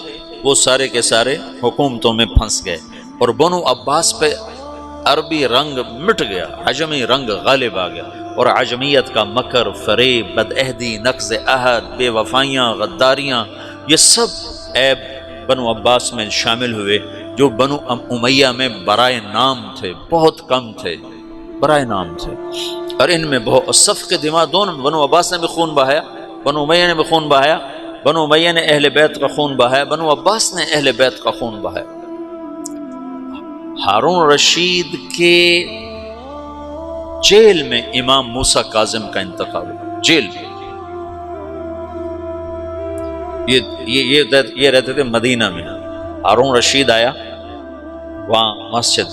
وہ سارے کے سارے حکومتوں میں پھنس گئے، اور بنو عباس پہ عربی رنگ مٹ گیا، عجمی رنگ غالب آ گیا، اور عجمیت کا مکر، فریب، بدعہدی، نقض عہد، بے وفائیاں، غداریاں، یہ سب عیب بنو عباس میں شامل ہوئے، جو بنو امیہ میں برائے نام تھے، بہت کم تھے، برائے نام تھے، اور ان میں بہت صف کے دماء دونوں، بنو عباس نے بھی خون بہایا، بنو امیہ نے بھی خون بہایا، بنو امیہ نے اہل بیت کا خون بہایا، بنو عباس نے اہل بیت کا خون بہایا۔ ہارون رشید کے جیل میں امام موسیٰ کاظم کا انتقال ہوا، جیل میں، یہ رہتے تھے مدینہ میں۔ ہارون رشید آیا وہاں مسجد،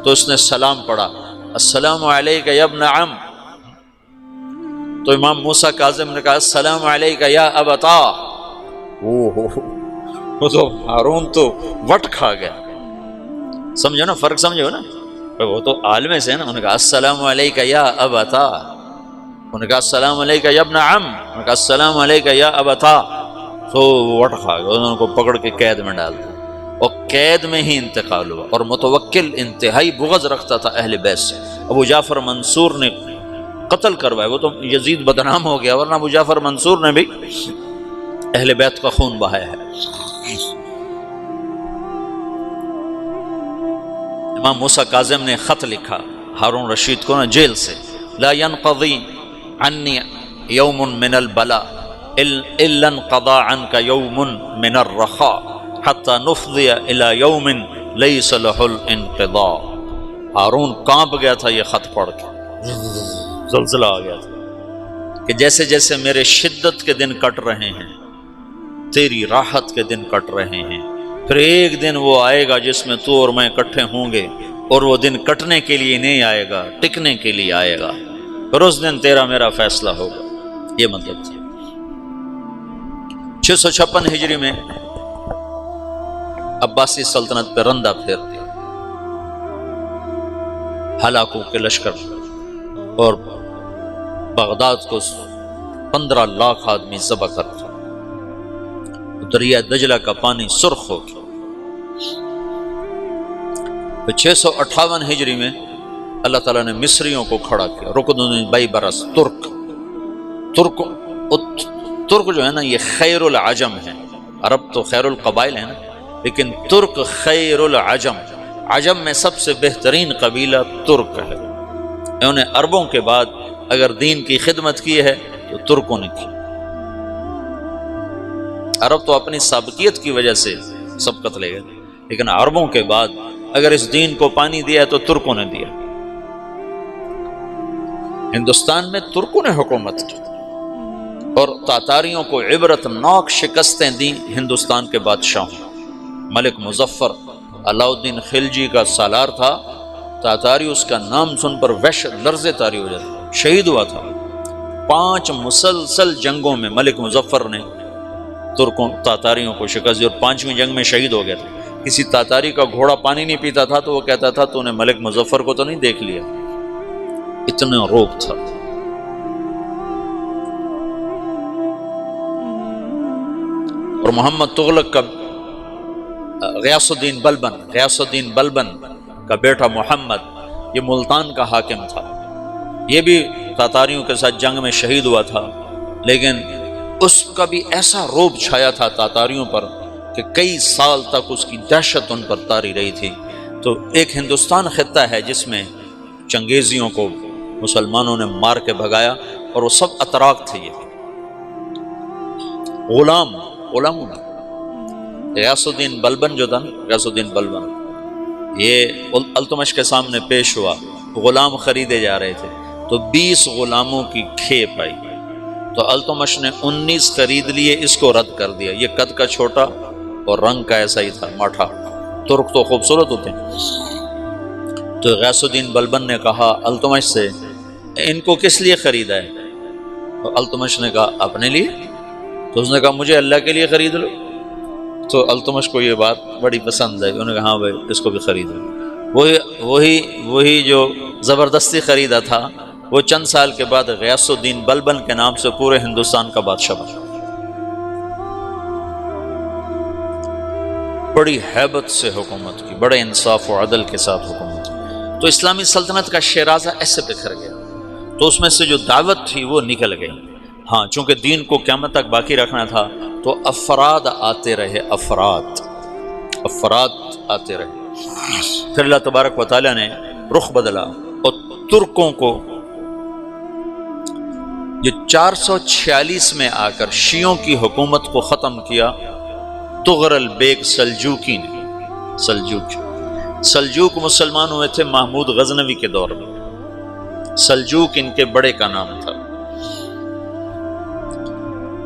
تو اس نے سلام پڑھا، السلام علیک یا ابن عم، تو امام موسیٰ کاظم نے کہا السلام علیک یا ابتا، وہ تو ہارون تو وٹ کھا گیا، سمجھو نا فرق، سمجھو نا، وہ تو عالم سے ہے نا، انہوں نے کہا السلام علیک یا ابتا، انہوں نے کہا السلام علیک یا ابن عم، انہوں نے کہا السلام علیک یا ابتا، تو وٹ کھا گیا، انہوں کو پکڑ کے قید میں ڈال دیا، اور قید میں ہی انتقال ہوا۔ اور متوکل انتہائی بغض رکھتا تھا اہل بیت سے، ابو جعفر منصور نے قتل کروایا، وہ تو یزید بدنام ہو گیا، ورنہ ابو جعفر منصور نے بھی اہل بیت کا خون بہایا ہے۔ امام موسیٰ کاظم نے خط لکھا ہارون رشید کو نا جیل سے، لا ينقضی عنی یوم من البلاء الا انقضى عنك یوم من الرخاء حتى نفضی الى یوم لیس له الانقضاء۔ ہارون کانپ گیا تھا یہ خط پڑھ کے، زلزلہ آ گیا تھا کہ جیسے جیسے میرے شدت کے دن کٹ رہے ہیں، تیری راحت کے دن کٹ رہے ہیں، پھر ایک دن وہ آئے گا جس میں تو اور میں اکٹھے ہوں گے، اور وہ دن کٹنے کے لیے نہیں آئے گا، ٹکنے کے لیے آئے گا، پھر اس دن تیرا میرا فیصلہ ہوگا۔ یہ مطلب تھا۔ 656 ہجری میں عباسی سلطنت پہ رندہ پھیر دیا، ہلاکوں کے لشکر، اور بغداد کو 15 لاکھ آدمی ذبح کر دیا، دریا دجلہ کا پانی سرخ ہو گیا۔ 658 ہجری میں اللہ تعالیٰ نے مصریوں کو کھڑا کیا، رکن بائی برس، ترک جو ہے نا یہ خیر العجم ہے، عرب تو خیر القبائل ہے نا، لیکن ترک خیر العجم، عجم میں سب سے بہترین قبیلہ ترک ہے، انہوں نے عربوں کے بعد اگر دین کی خدمت کی ہے تو ترکوں نے کی۔ عرب تو اپنی سابقیت کی وجہ سے سبقت لے گئے، لیکن عربوں کے بعد اگر اس دین کو پانی دیا ہے تو ترکوں نے دیا۔ ہندوستان میں ترکوں نے حکومت کی اور تاتاریوں کو عبرتناک شکستیں دیں ہندوستان کے بادشاہوں۔ ملک مظفر علاؤ الدین خلجی کا سالار تھا، تاتاری اس کا نام سن پر وحشت لرزے طاری ہو جاتا، شہید ہوا تھا۔ 5 مسلسل جنگوں میں ملک مظفر نے ترکوں تاتاریوں کو شکست دی اور 5ویں جنگ میں شہید ہو گیا تھا۔ کسی تاتاری کا گھوڑا پانی نہیں پیتا تھا تو وہ کہتا تھا تو نے ملک مظفر کو تو نہیں دیکھ لیا، اتنا روب تھا۔ اور محمد تغلق کا غیاث الدین بلبن کا بیٹا محمد، یہ ملتان کا حاکم تھا، یہ بھی تاتاریوں کے ساتھ جنگ میں شہید ہوا تھا، لیکن اس کا بھی ایسا روب چھایا تھا تاتاریوں پر کہ کئی سال تک اس کی دہشت ان پر طاری رہی تھی۔ تو ایک ہندوستان خطہ ہے جس میں چنگیزیوں کو مسلمانوں نے مار کے بھگایا، اور وہ سب اتراک تھے۔ یہ غلاموں نے غیاث الدین بلبن جو تھا نا، غیاث الدین بلبن، یہ التمش کے سامنے پیش ہوا، غلام خریدے جا رہے تھے تو 20 غلاموں کی کھیپ آئی، تو التمش نے 19 خرید لیے، اس کو رد کر دیا۔ یہ قد کا چھوٹا اور رنگ کا ایسا ہی تھا، ماٹھا۔ ترک تو خوبصورت ہوتے ہیں۔ تو غیاث الدین بلبن نے کہا التمش سے، ان کو کس لیے خریدا ہے؟ تو التمش نے کہا اپنے لیے۔ تو اس نے کہا مجھے اللہ کے لیے خرید لو۔ تو التمش کو یہ بات بڑی پسند ہے، انہوں نے کہا ہاں بھائی اس کو بھی خرید لو۔ وہی جو زبردستی خریدا تھا، وہ چند سال کے بعد غیاث الدین بلبن کے نام سے پورے ہندوستان کا بادشاہ بنا۔ بڑی ہیبت سے حکومت کی، بڑے انصاف و عدل کے ساتھ حکومت کی۔ تو اسلامی سلطنت کا شیرازہ ایسے بکھر گیا، تو اس میں سے جو دعوت تھی وہ نکل گئی۔ ہاں، چونکہ دین کو قیامت تک باقی رکھنا تھا تو افراد آتے رہے، افراد آتے رہے۔ پھر اللہ تبارک و تعالیٰ نے رخ بدلا اور ترکوں کو جو 446 میں آ کر شیعوں کی حکومت کو ختم کیا تغرل بیگ سلجوکی نے۔ سلجوک مسلمان ہوئے تھے محمود غزنوی کے دور میں، سلجوک ان کے بڑے کا نام تھا۔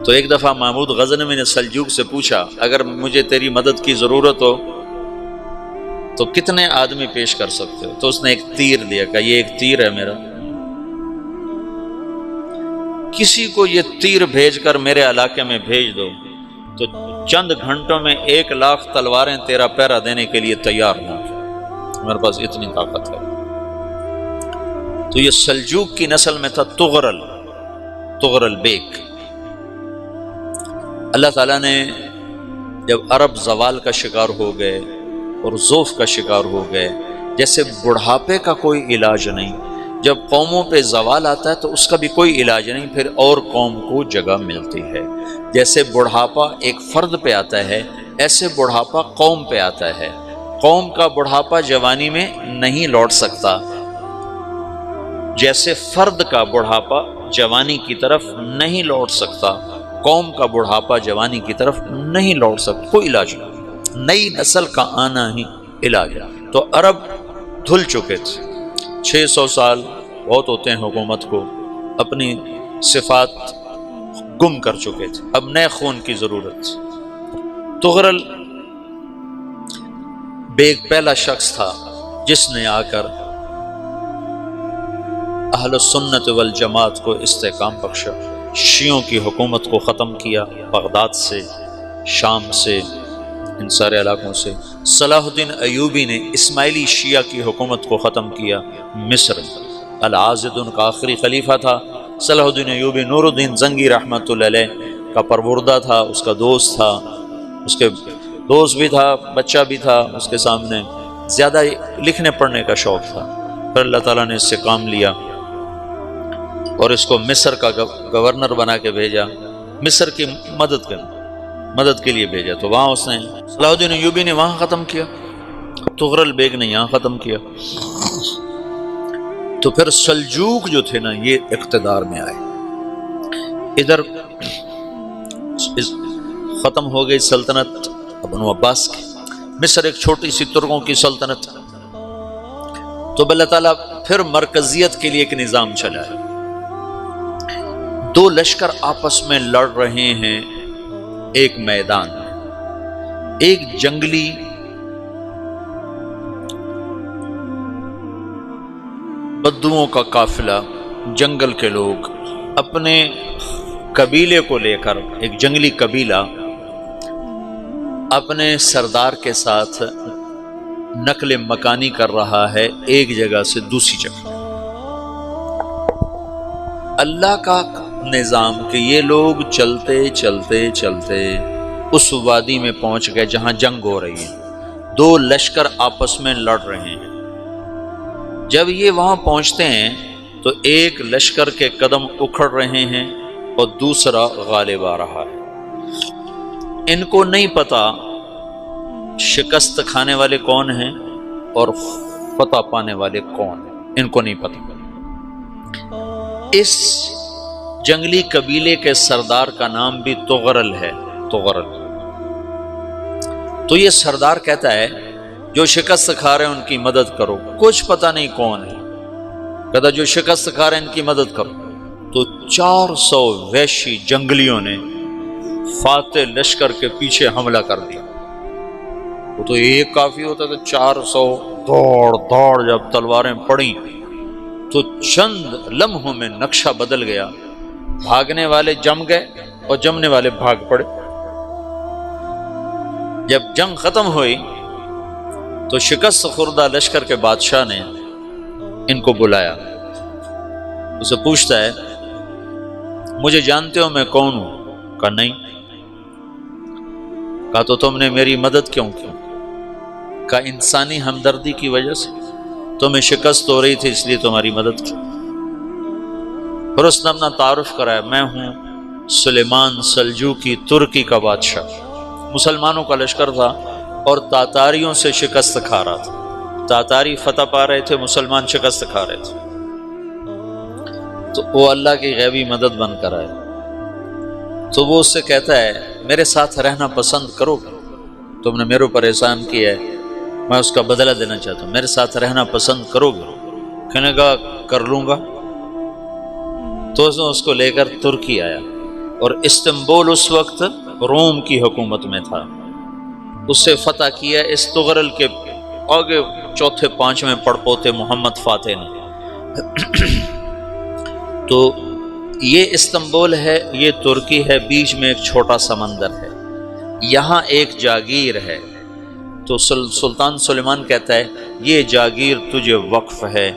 تو ایک دفعہ محمود غزنوی نے سلجوک سے پوچھا اگر مجھے تیری مدد کی ضرورت ہو تو کتنے آدمی پیش کر سکتے ہو؟ تو اس نے ایک تیر دیا، کہا یہ ایک تیر ہے میرا، کسی کو یہ تیر بھیج کر میرے علاقے میں بھیج دو تو چند گھنٹوں میں 1,00,000 تلواریں تیرا پہرا دینے کے لیے تیار ہوں گی، میرے پاس اتنی طاقت ہے۔ تو یہ سلجوک کی نسل میں تھا تغرل بیگ۔ اللہ تعالیٰ نے جب عرب زوال کا شکار ہو گئے اور ضعف کا شکار ہو گئے، جیسے بڑھاپے کا کوئی علاج نہیں، جب قوموں پہ زوال آتا ہے تو اس کا بھی کوئی علاج نہیں، پھر اور قوم کو جگہ ملتی ہے۔ جیسے بڑھاپا ایک فرد پہ آتا ہے، ایسے بڑھاپا قوم پہ آتا ہے۔ قوم کا بڑھاپا جوانی میں نہیں لوٹ سکتا، جیسے فرد کا بڑھاپا جوانی کی طرف نہیں لوٹ سکتا، قوم کا بڑھاپا جوانی کی طرف نہیں لوٹ سکتا، کوئی علاج نہیں، نئی نسل کا آنا ہی علاج ہے۔ تو عرب دھل چکے تھے، 600 سال بہت ہوتے ہیں حکومت کو، اپنی صفات گم کر چکے تھے، اب نئے خون کی ضرورت تھی۔ تغرل بیگ پہلا شخص تھا جس نے آ کر اہل سنت والجماعت کو استحکام بخشا، شیعوں کی حکومت کو ختم کیا، بغداد سے، شام سے، ان سارے علاقوں سے۔ صلاح الدین ایوبی نے اسماعیلی شیعہ کی حکومت کو ختم کیا، مصر۔ العاضد ان کا آخری خلیفہ تھا۔ صلاح الدین ایوبی نور الدین زنگی رحمۃ اللہ علیہ کا پروردہ تھا، اس کا دوست تھا، اس کے دوست بھی تھا، بچہ بھی تھا، اس کے سامنے زیادہ لکھنے پڑھنے کا شوق تھا۔ پھر اللہ تعالیٰ نے اس سے کام لیا اور اس کو مصر کا گورنر بنا کے بھیجا، مصر کی مدد کے لیے بھیجا۔ تو وہاں اس نے صلاح الدین ایوبی نے وہاں ختم کیا، تغرل بیگ نے یہاں ختم کیا۔ تو پھر سلجوک جو تھے نا یہ اقتدار میں آئے، ادھر ختم ہو گئی سلطنت بنو عباس کی، مصر ایک چھوٹی سی ترکوں کی سلطنت۔ تو اللہ تعالیٰ پھر مرکزیت کے لیے ایک نظام چلایا، دو لشکر آپس میں لڑ رہے ہیں ایک میدان میں. ایک جنگلی بدوؤں کا قافلہ، جنگل کے لوگ اپنے قبیلے کو لے کر، ایک جنگلی قبیلہ اپنے سردار کے ساتھ نقل مکانی کر رہا ہے ایک جگہ سے دوسری جگہ. اللہ کا نظام کہ یہ لوگ چلتے چلتے چلتے اس وادی میں پہنچ گئے جہاں جنگ ہو رہی ہے، دو لشکر آپس میں لڑ رہے ہیں. جب یہ وہاں پہنچتے ہیں تو ایک لشکر کے قدم اکھڑ رہے ہیں اور دوسرا غالب آ رہا ہے. ان کو نہیں پتا شکست کھانے والے کون ہیں اور فتح پانے والے کون ہیں، ان کو نہیں پتا. اس جنگلی قبیلے کے سردار کا نام بھی تغرل ہے. تغرل. تو یہ سردار کہتا ہے جو شکست کھا رہے ہیں ان کی مدد کرو. کچھ پتہ نہیں کون ہے. کہتا جو شکست کھا رہے ہیں ان کی مدد کرو. تو 400 وحشی جنگلیوں نے فاتح لشکر کے پیچھے حملہ کر دیا. وہ تو ایک کافی ہوتا تھا، 400 دوڑ دوڑ جب تلواریں پڑیں تو چند لمحوں میں نقشہ بدل گیا. بھاگنے والے جم گئے اور جمنے والے بھاگ پڑے. جب جنگ ختم ہوئی تو شکست خوردہ لشکر کے بادشاہ نے ان کو بلایا. اسے پوچھتا ہے مجھے جانتے ہو میں کون ہوں؟ کہا نہیں. کہا تو تم نے میری مدد کیوں کی؟ کہا انسانی ہمدردی کی وجہ سے. تمہیں شکست ہو رہی تھی اس لیے تمہاری مدد کی. پھر اس نے اپنا تعارف کرایا، میں ہوں سلیمان سلجوقی، ترکی کا بادشاہ. مسلمانوں کا لشکر تھا اور تاتاریوں سے شکست کھا رہا تھا. تاتاری فتح پا رہے تھے، مسلمان شکست کھا رہے تھے. تو وہ اللہ کی غیبی مدد بن کر آئے. تو وہ اس سے کہتا ہے میرے ساتھ رہنا پسند کرو گے؟ تم نے میرے اوپر احسان کیا ہے، میں اس کا بدلہ دینا چاہتا ہوں، میرے ساتھ رہنا پسند کرو گے؟ کہنے کا کر لوں گا. تو اس کو لے کر ترکی آیا اور استنبول اس وقت روم کی حکومت میں تھا. اس سے فتح کیا اس تغرل کے آگے چوتھے پانچویں پڑپوتے محمد فاتح نے. تو یہ استنبول ہے، یہ ترکی ہے، بیچ میں ایک چھوٹا سمندر ہے، یہاں ایک جاگیر ہے. تو سلطان سلیمان کہتا ہے یہ جاگیر تجھے وقف ہے،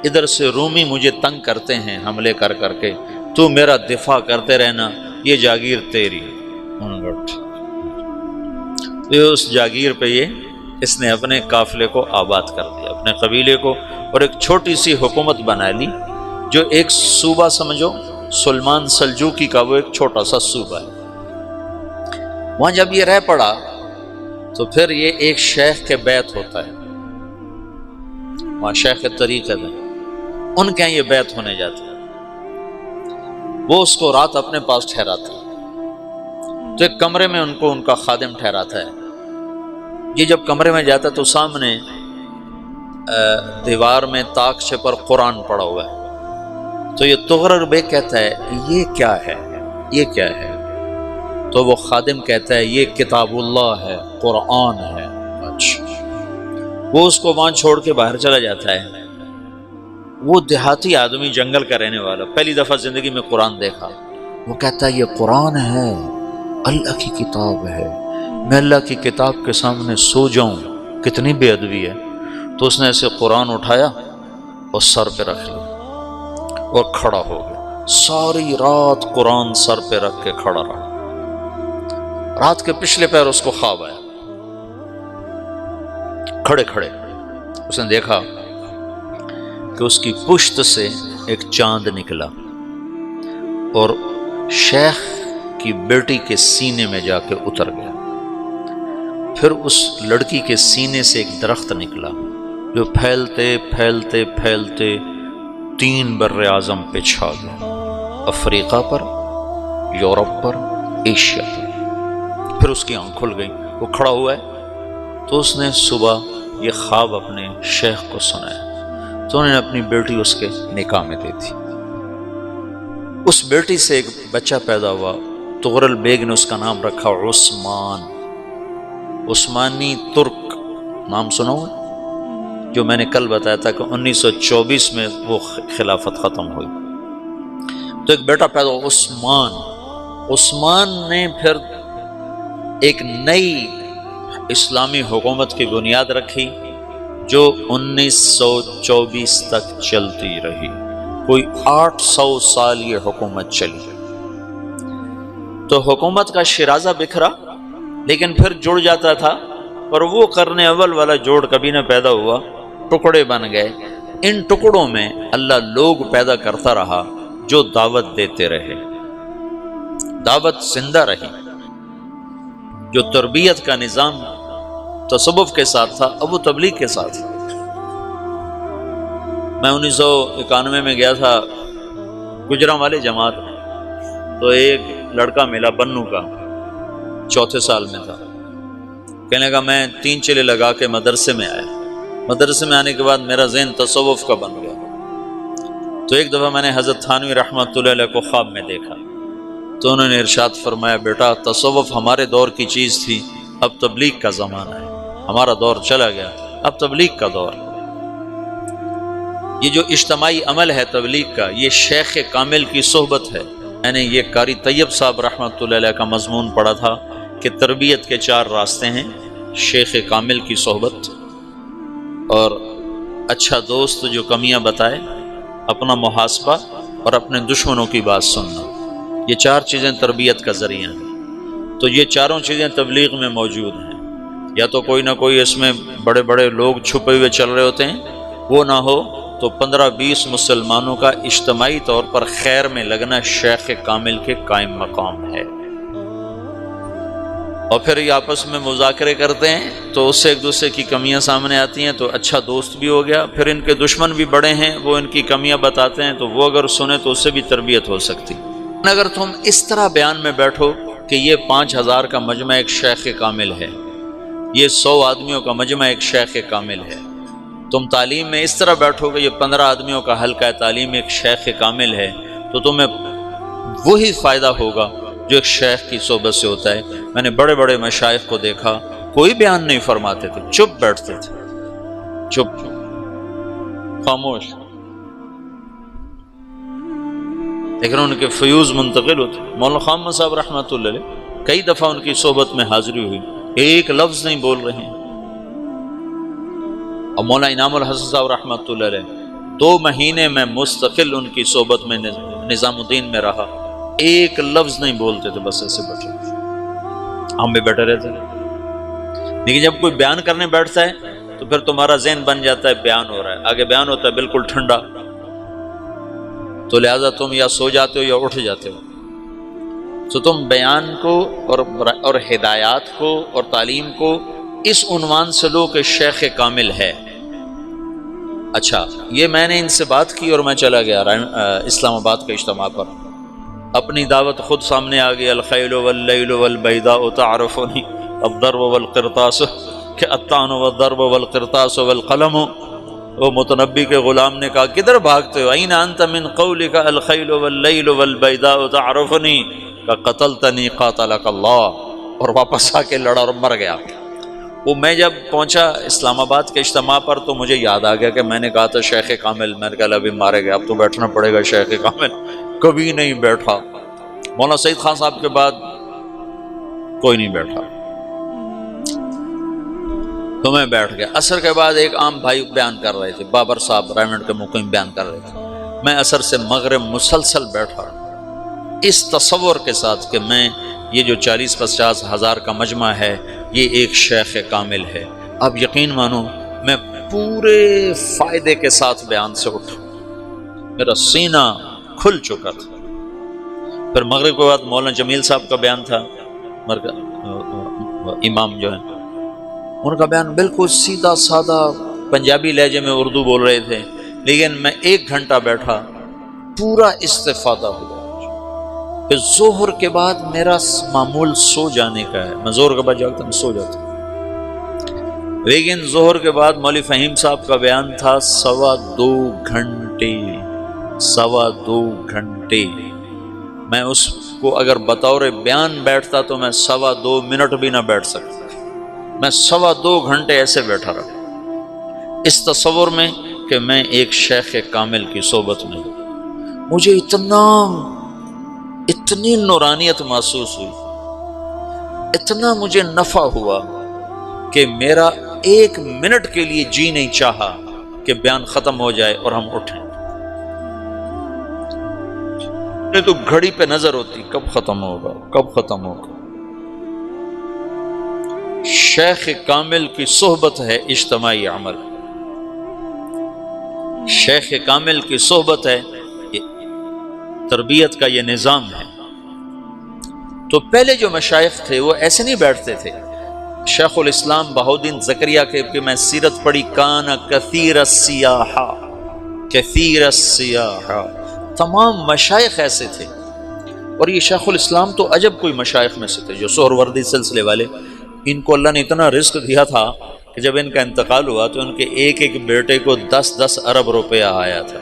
ادھر سے رومی مجھے تنگ کرتے ہیں حملے کر کر کے، تو میرا دفاع کرتے رہنا، یہ جاگیر تیری. اس جاگیر پہ اس نے اپنے قافلے کو آباد کر دیا، اپنے قبیلے کو، اور ایک چھوٹی سی حکومت بنا لی جو ایک صوبہ سمجھو سلمان سلجوقی کا، وہ ایک چھوٹا سا صوبہ ہے. وہاں جب یہ رہ پڑا تو پھر یہ ایک شیخ کے بیت ہوتا ہے، وہاں شیخ طریقت ہے، ان کے یہ بیت ہونے جاتا ہے. وہ اس کو رات اپنے پاس ٹھہراتا ہے. تو ایک کمرے میں ان کو ان کا خادم ٹھہراتا ہے. یہ جب کمرے میں جاتا ہے تو سامنے دیوار میں طاقچے پر قرآن پڑا ہوا ہے. تو یہ تغرل بیگ کہتا ہے یہ کیا ہے، یہ کیا ہے؟ تو وہ خادم کہتا ہے یہ کتاب اللہ ہے، قرآن ہے. اچھا. وہ اس کو وہاں چھوڑ کے باہر چلا جاتا ہے. وہ دیہاتی آدمی، جنگل کا رہنے والا، پہلی دفعہ زندگی میں قرآن دیکھا. وہ کہتا ہے یہ قرآن ہے، اللہ کی کتاب ہے، میں اللہ کی کتاب کے سامنے سو جاؤں، کتنی بے ادبی ہے. تو اس نے ایسے قرآن اٹھایا اور سر پہ رکھ لیا اور کھڑا ہو گیا. ساری رات قرآن سر پہ رکھ کے کھڑا رہا. رات کے پچھلے پہر اس کو خواب آیا. کھڑے کھڑے اس نے دیکھا کہ اس کی پشت سے ایک چاند نکلا اور شیخ کی بیٹی کے سینے میں جا کے اتر گیا. پھر اس لڑکی کے سینے سے ایک درخت نکلا جو پھیلتے پھیلتے پھیلتے 3 بر اعظم پہ چھا گیا، افریقہ پر، یورپ پر، ایشیا پر. پھر اس کی آنکھ کھل گئی. وہ کھڑا ہوا ہے تو اس نے صبح یہ خواب اپنے شیخ کو سنایا. تو انہوں نے اپنی بیٹی اس کے نکاح میں دے دی. اس بیٹی سے ایک بچہ پیدا ہوا، تغرل بیگ نے اس کا نام رکھا عثمان، عثمانی ترک نام سنو، جو میں نے کل بتایا تھا کہ 1924 میں وہ خلافت ختم ہوئی۔ تو ایک بیٹا پیدا ہوا عثمان، عثمان نے پھر ایک نئی اسلامی حکومت کی بنیاد رکھی جو 1924 تک چلتی رہی، کوئی 800 سال یہ حکومت چلی۔ تو حکومت کا شیرازہ بکھرا لیکن پھر جڑ جاتا تھا، اور وہ قرن اول والا جوڑ کبھی نہ پیدا ہوا، ٹکڑے بن گئے۔ ان ٹکڑوں میں اللہ لوگ پیدا کرتا رہا جو دعوت دیتے رہے، دعوت زندہ رہی۔ جو تربیت کا نظام تصوف کے ساتھ تھا اب وہ تبلیغ کے ساتھ۔ میں 1991 میں گیا تھا گجرانوالے جماعت، تو ایک لڑکا ملا بنو کا، 4تھے سال میں تھا، کہنے لگا میں 3 چلے لگا کے مدرسے میں آیا، مدرسے میں آنے کے بعد میرا ذہن تصوف کا بن گیا۔ تو ایک دفعہ میں نے حضرت تھانوی رحمۃ اللہ علیہ کو خواب میں دیکھا، تو انہوں نے ارشاد فرمایا بیٹا تصوف ہمارے دور کی چیز تھی، اب تبلیغ کا زمانہ ہے، ہمارا دور چلا گیا، اب تبلیغ کا دور۔ یہ جو اجتماعی عمل ہے تبلیغ کا، یہ شیخ کامل کی صحبت ہے۔ میں نے یہ قاری طیب صاحب رحمۃ اللہ علیہ کا مضمون پڑھا تھا کہ تربیت کے 4 راستے ہیں: شیخ کامل کی صحبت، اور اچھا دوست جو کمیاں بتائے، اپنا محاسبہ، اور اپنے دشمنوں کی بات سننا۔ یہ 4 چیزیں تربیت کا ذریعہ ہیں۔ تو یہ چاروں چیزیں تبلیغ میں موجود ہیں، یا تو کوئی نہ کوئی اس میں بڑے بڑے لوگ چھپے ہوئے چل رہے ہوتے ہیں، وہ نہ ہو تو 15-20 مسلمانوں کا اجتماعی طور پر خیر میں لگنا شیخ کامل کے قائم مقام ہے۔ اور پھر یہ آپس میں مذاکرے کرتے ہیں تو اس سے ایک دوسرے کی کمیاں سامنے آتی ہیں، تو اچھا دوست بھی ہو گیا۔ پھر ان کے دشمن بھی بڑے ہیں، وہ ان کی کمیاں بتاتے ہیں، تو وہ اگر سنیں تو اس سے بھی تربیت ہو سکتی۔ اگر تم اس طرح بیان میں بیٹھو کہ یہ 5000 کا مجمع ایک شیخ کامل ہے، یہ 100 آدمیوں کا مجمع ایک شیخ کامل ہے، تم تعلیم میں اس طرح بیٹھو کہ یہ 15 آدمیوں کا حلقہ تعلیم ایک شیخ کامل ہے، تو تمہیں وہی فائدہ ہوگا جو ایک شیخ کی صحبت سے ہوتا ہے۔ میں نے بڑے بڑے مشائخ کو دیکھا، کوئی بیان نہیں فرماتے تھے، چپ بیٹھتے تھے، چپ، خاموش، لیکن ان کے فیوز منتقل ہوتے۔ مولانا خامہ صاحب رحمۃ اللہ علیہ کئی دفعہ ان کی صحبت میں حاضری ہوئی، ایک لفظ نہیں بول رہے ہیں۔ اور مولانا انعام الحسن صاحب رحمۃ اللہ علیہ 2 مہینے میں مستقل ان کی صحبت میں نظام الدین میں رہا، ایک لفظ نہیں بولتے تھے، بس ایسے بیٹھے، ہم بھی بیٹھے رہتے ہیں۔ لیکن جب کوئی بیان کرنے بیٹھتا ہے تو پھر تمہارا ذہن بن جاتا ہے بیان ہو رہا ہے، آگے بیان ہوتا ہے بالکل ٹھنڈا، تو لہذا تم یا سو جاتے ہو یا اٹھ جاتے ہو۔ تو تم بیان کو اور ہدایات کو اور تعلیم کو اس عنوان سے لو کہ شیخ کامل ہے۔ اچھا، یہ میں نے ان سے بات کی اور میں چلا گیا اسلام آباد کے اجتماع پر، اپنی دعوت خود سامنے آ گئی، الخیل واللیل والبیداء تعرفنی الضرب والقرطاس، کہ الطعن والضرب والقرطاس والقلم۔ وہ متنبی کے غلام نے کہا کدھر بھاگتے ہو؟ این انت من قولک الخیل واللیل والبیداء تعرفنی، کہ قتلتنی قاتلک اللہ، اور واپس آ کے لڑا اور مر گیا۔ وہ میں جب پہنچا اسلام آباد کے اجتماع پر تو مجھے یاد آ گیا کہ میں نے کہا تھا شیخ کامل، میں نے کہا ابھی مارے گئے، اب تو بیٹھنا پڑے گا شیخ کامل، کبھی نہیں بیٹھا۔ مولانا سعید خان صاحب کے بعد کوئی نہیں بیٹھا، تو میں بیٹھ گیا۔ عصر کے بعد ایک عام بھائی بیان کر رہے تھے، بابر صاحب رائمنڈ کے مقیم بیان کر رہے تھے، میں عصر سے مغرب مسلسل بیٹھا اس تصور کے ساتھ کہ میں یہ جو 40-50 ہزار کا مجمع ہے یہ ایک شیخ کامل ہے۔ اب یقین مانو میں پورے فائدے کے ساتھ بیان سے اٹھا، میرا سینہ کھل چکا تھا۔ پھر مغرب کے بعد مولانا جمیل صاحب کا بیان تھا، امام جو ہیں، ان کا بیان بالکل سیدھا سادہ پنجابی لہجے میں اردو بول رہے تھے، لیکن میں 1 گھنٹہ بیٹھا، پورا استفادہ ہوا۔ پھر ظہر کے بعد میرا معمول سو جانے کا ہے، میں ظہر کے بعد جاگتا ہوں، سو جاتا ہوں، لیکن ظہر کے بعد مولوی فہیم صاحب کا بیان تھا 2.25 گھنٹے، 2.25 گھنٹے، میں اس کو اگر بطور بیان بیٹھتا تو میں 2.25 منٹ بھی نہ بیٹھ سکتا، میں 2.25 گھنٹے ایسے بیٹھا رہا اس تصور میں کہ میں ایک شیخ کامل کی صحبت میں ہوں۔ مجھے اتنی نورانیت محسوس ہوئی، اتنا مجھے نفع ہوا کہ میرا 1 منٹ کے لیے جی نہیں چاہا کہ بیان ختم ہو جائے اور ہم اٹھیں۔ تو گھڑی پہ نظر ہوتی کب ختم ہوگا کب ختم ہوگا۔ شیخ کامل کی صحبت ہے اجتماعی عمل، شیخ کامل کی صحبت ہے، تربیت کا یہ نظام ہے۔ تو پہلے جو مشائخ تھے وہ ایسے نہیں بیٹھتے تھے۔ شیخ الاسلام بہاؤالدین زکریا کے میں سیرت پڑھی، کان کثیر السیاحہ، کثیر السیاحہ، تمام مشائخ ایسے تھے۔ اور یہ شیخ الاسلام تو عجب کوئی مشائخ میں سے تھے جو سہروردی سلسلے والے، ان کو اللہ نے اتنا رزق دیا تھا کہ جب ان کا انتقال ہوا تو ان کے ایک ایک بیٹے کو 10 ارب روپیہ آیا تھا،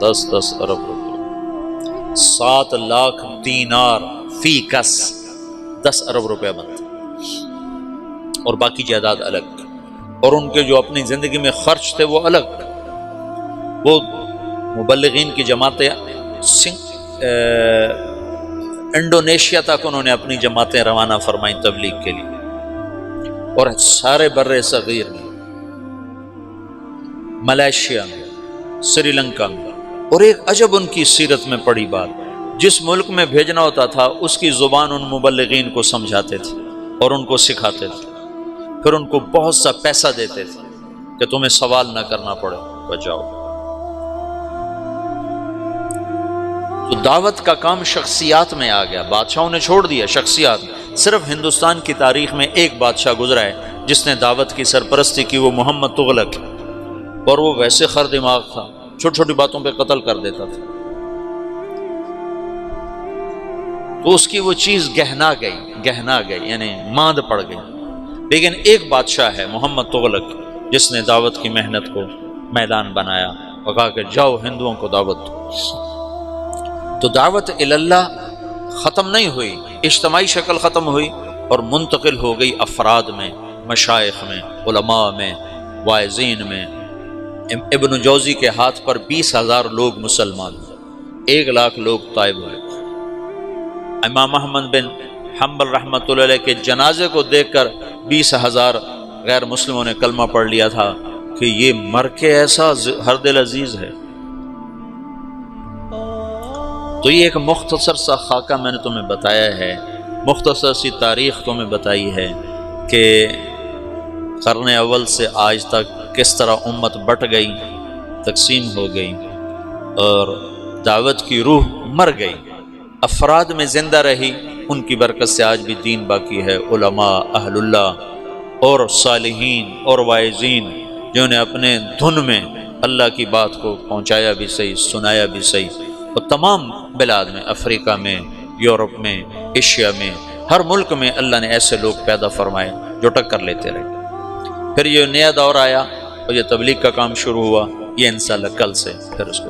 10 ارب روپیہ، 7 لاکھ دینار فی کس، 10 ارب روپیہ بنتا، اور باقی جائیداد الگ، اور ان کے جو اپنی زندگی میں خرچ تھے وہ الگ۔ وہ مبلغین کی جماعتیں انڈونیشیا تک انہوں نے اپنی جماعتیں روانہ فرمائیں تبلیغ کے لیے، اور سارے بر صغیر میں، ملائیشیا میں، سری لنکا میں۔ اور ایک عجب ان کی سیرت میں پڑی بات، جس ملک میں بھیجنا ہوتا تھا اس کی زبان ان مبلغین کو سمجھاتے تھے اور ان کو سکھاتے تھے، پھر ان کو بہت سا پیسہ دیتے تھے کہ تمہیں سوال نہ کرنا پڑے، بچاؤ۔ تو دعوت کا کام شخصیات میں آ گیا، بادشاہوں نے چھوڑ دیا، شخصیات۔ صرف ہندوستان کی تاریخ میں ایک بادشاہ گزرا ہے جس نے دعوت کی سرپرستی کی، وہ محمد تغلق، اور وہ ویسے خر دماغ تھا، چھوٹی چھوٹی باتوں پہ قتل کر دیتا تھا۔ تو اس کی وہ چیز گہنا گئی، یعنی ماند پڑ گئی۔ لیکن ایک بادشاہ ہے محمد تغلق جس نے دعوت کی محنت کو میدان بنایا اور کہا کہ جاؤ ہندوؤں کو دعوت دو۔ تو دعوت اللہ ختم نہیں ہوئی، اجتماعی شکل ختم ہوئی اور منتقل ہو گئی افراد میں، مشائخ میں، علماء میں، واعظین میں۔ ابن جوزی کے ہاتھ پر 20,000 لوگ مسلمان ہوئے، 1 لاکھ لوگ طائب ہوئے۔ امام احمد بن حنبل رحمۃ اللہ علیہ کے جنازے کو دیکھ کر 20,000 غیر مسلموں نے کلمہ پڑھ لیا تھا کہ یہ مر کے ایسا ہر دل عزیز ہے۔ تو یہ ایک مختصر سا خاکہ میں نے تمہیں بتایا ہے، مختصر سی تاریخ تمہیں بتائی ہے کہ قرن اول سے آج تک کس طرح امت بٹ گئی، تقسیم ہو گئی، اور دعوت کی روح مر گئی، افراد میں زندہ رہی، ان کی برکت سے آج بھی دین باقی ہے۔ علماء، اہل اللہ اور صالحین اور واعظین جنہوں نے اپنے دھن میں اللہ کی بات کو پہنچایا بھی صحیح، سنایا بھی صحیح، اور تمام بلاد میں، افریقہ میں، یورپ میں، ایشیا میں، ہر ملک میں اللہ نے ایسے لوگ پیدا فرمائے جو ٹکر لیتے رہے۔ پھر یہ نیا دور آیا اور یہ تبلیغ کا کام شروع ہوا، یہ انشاءاللہ کل سے پھر اس کو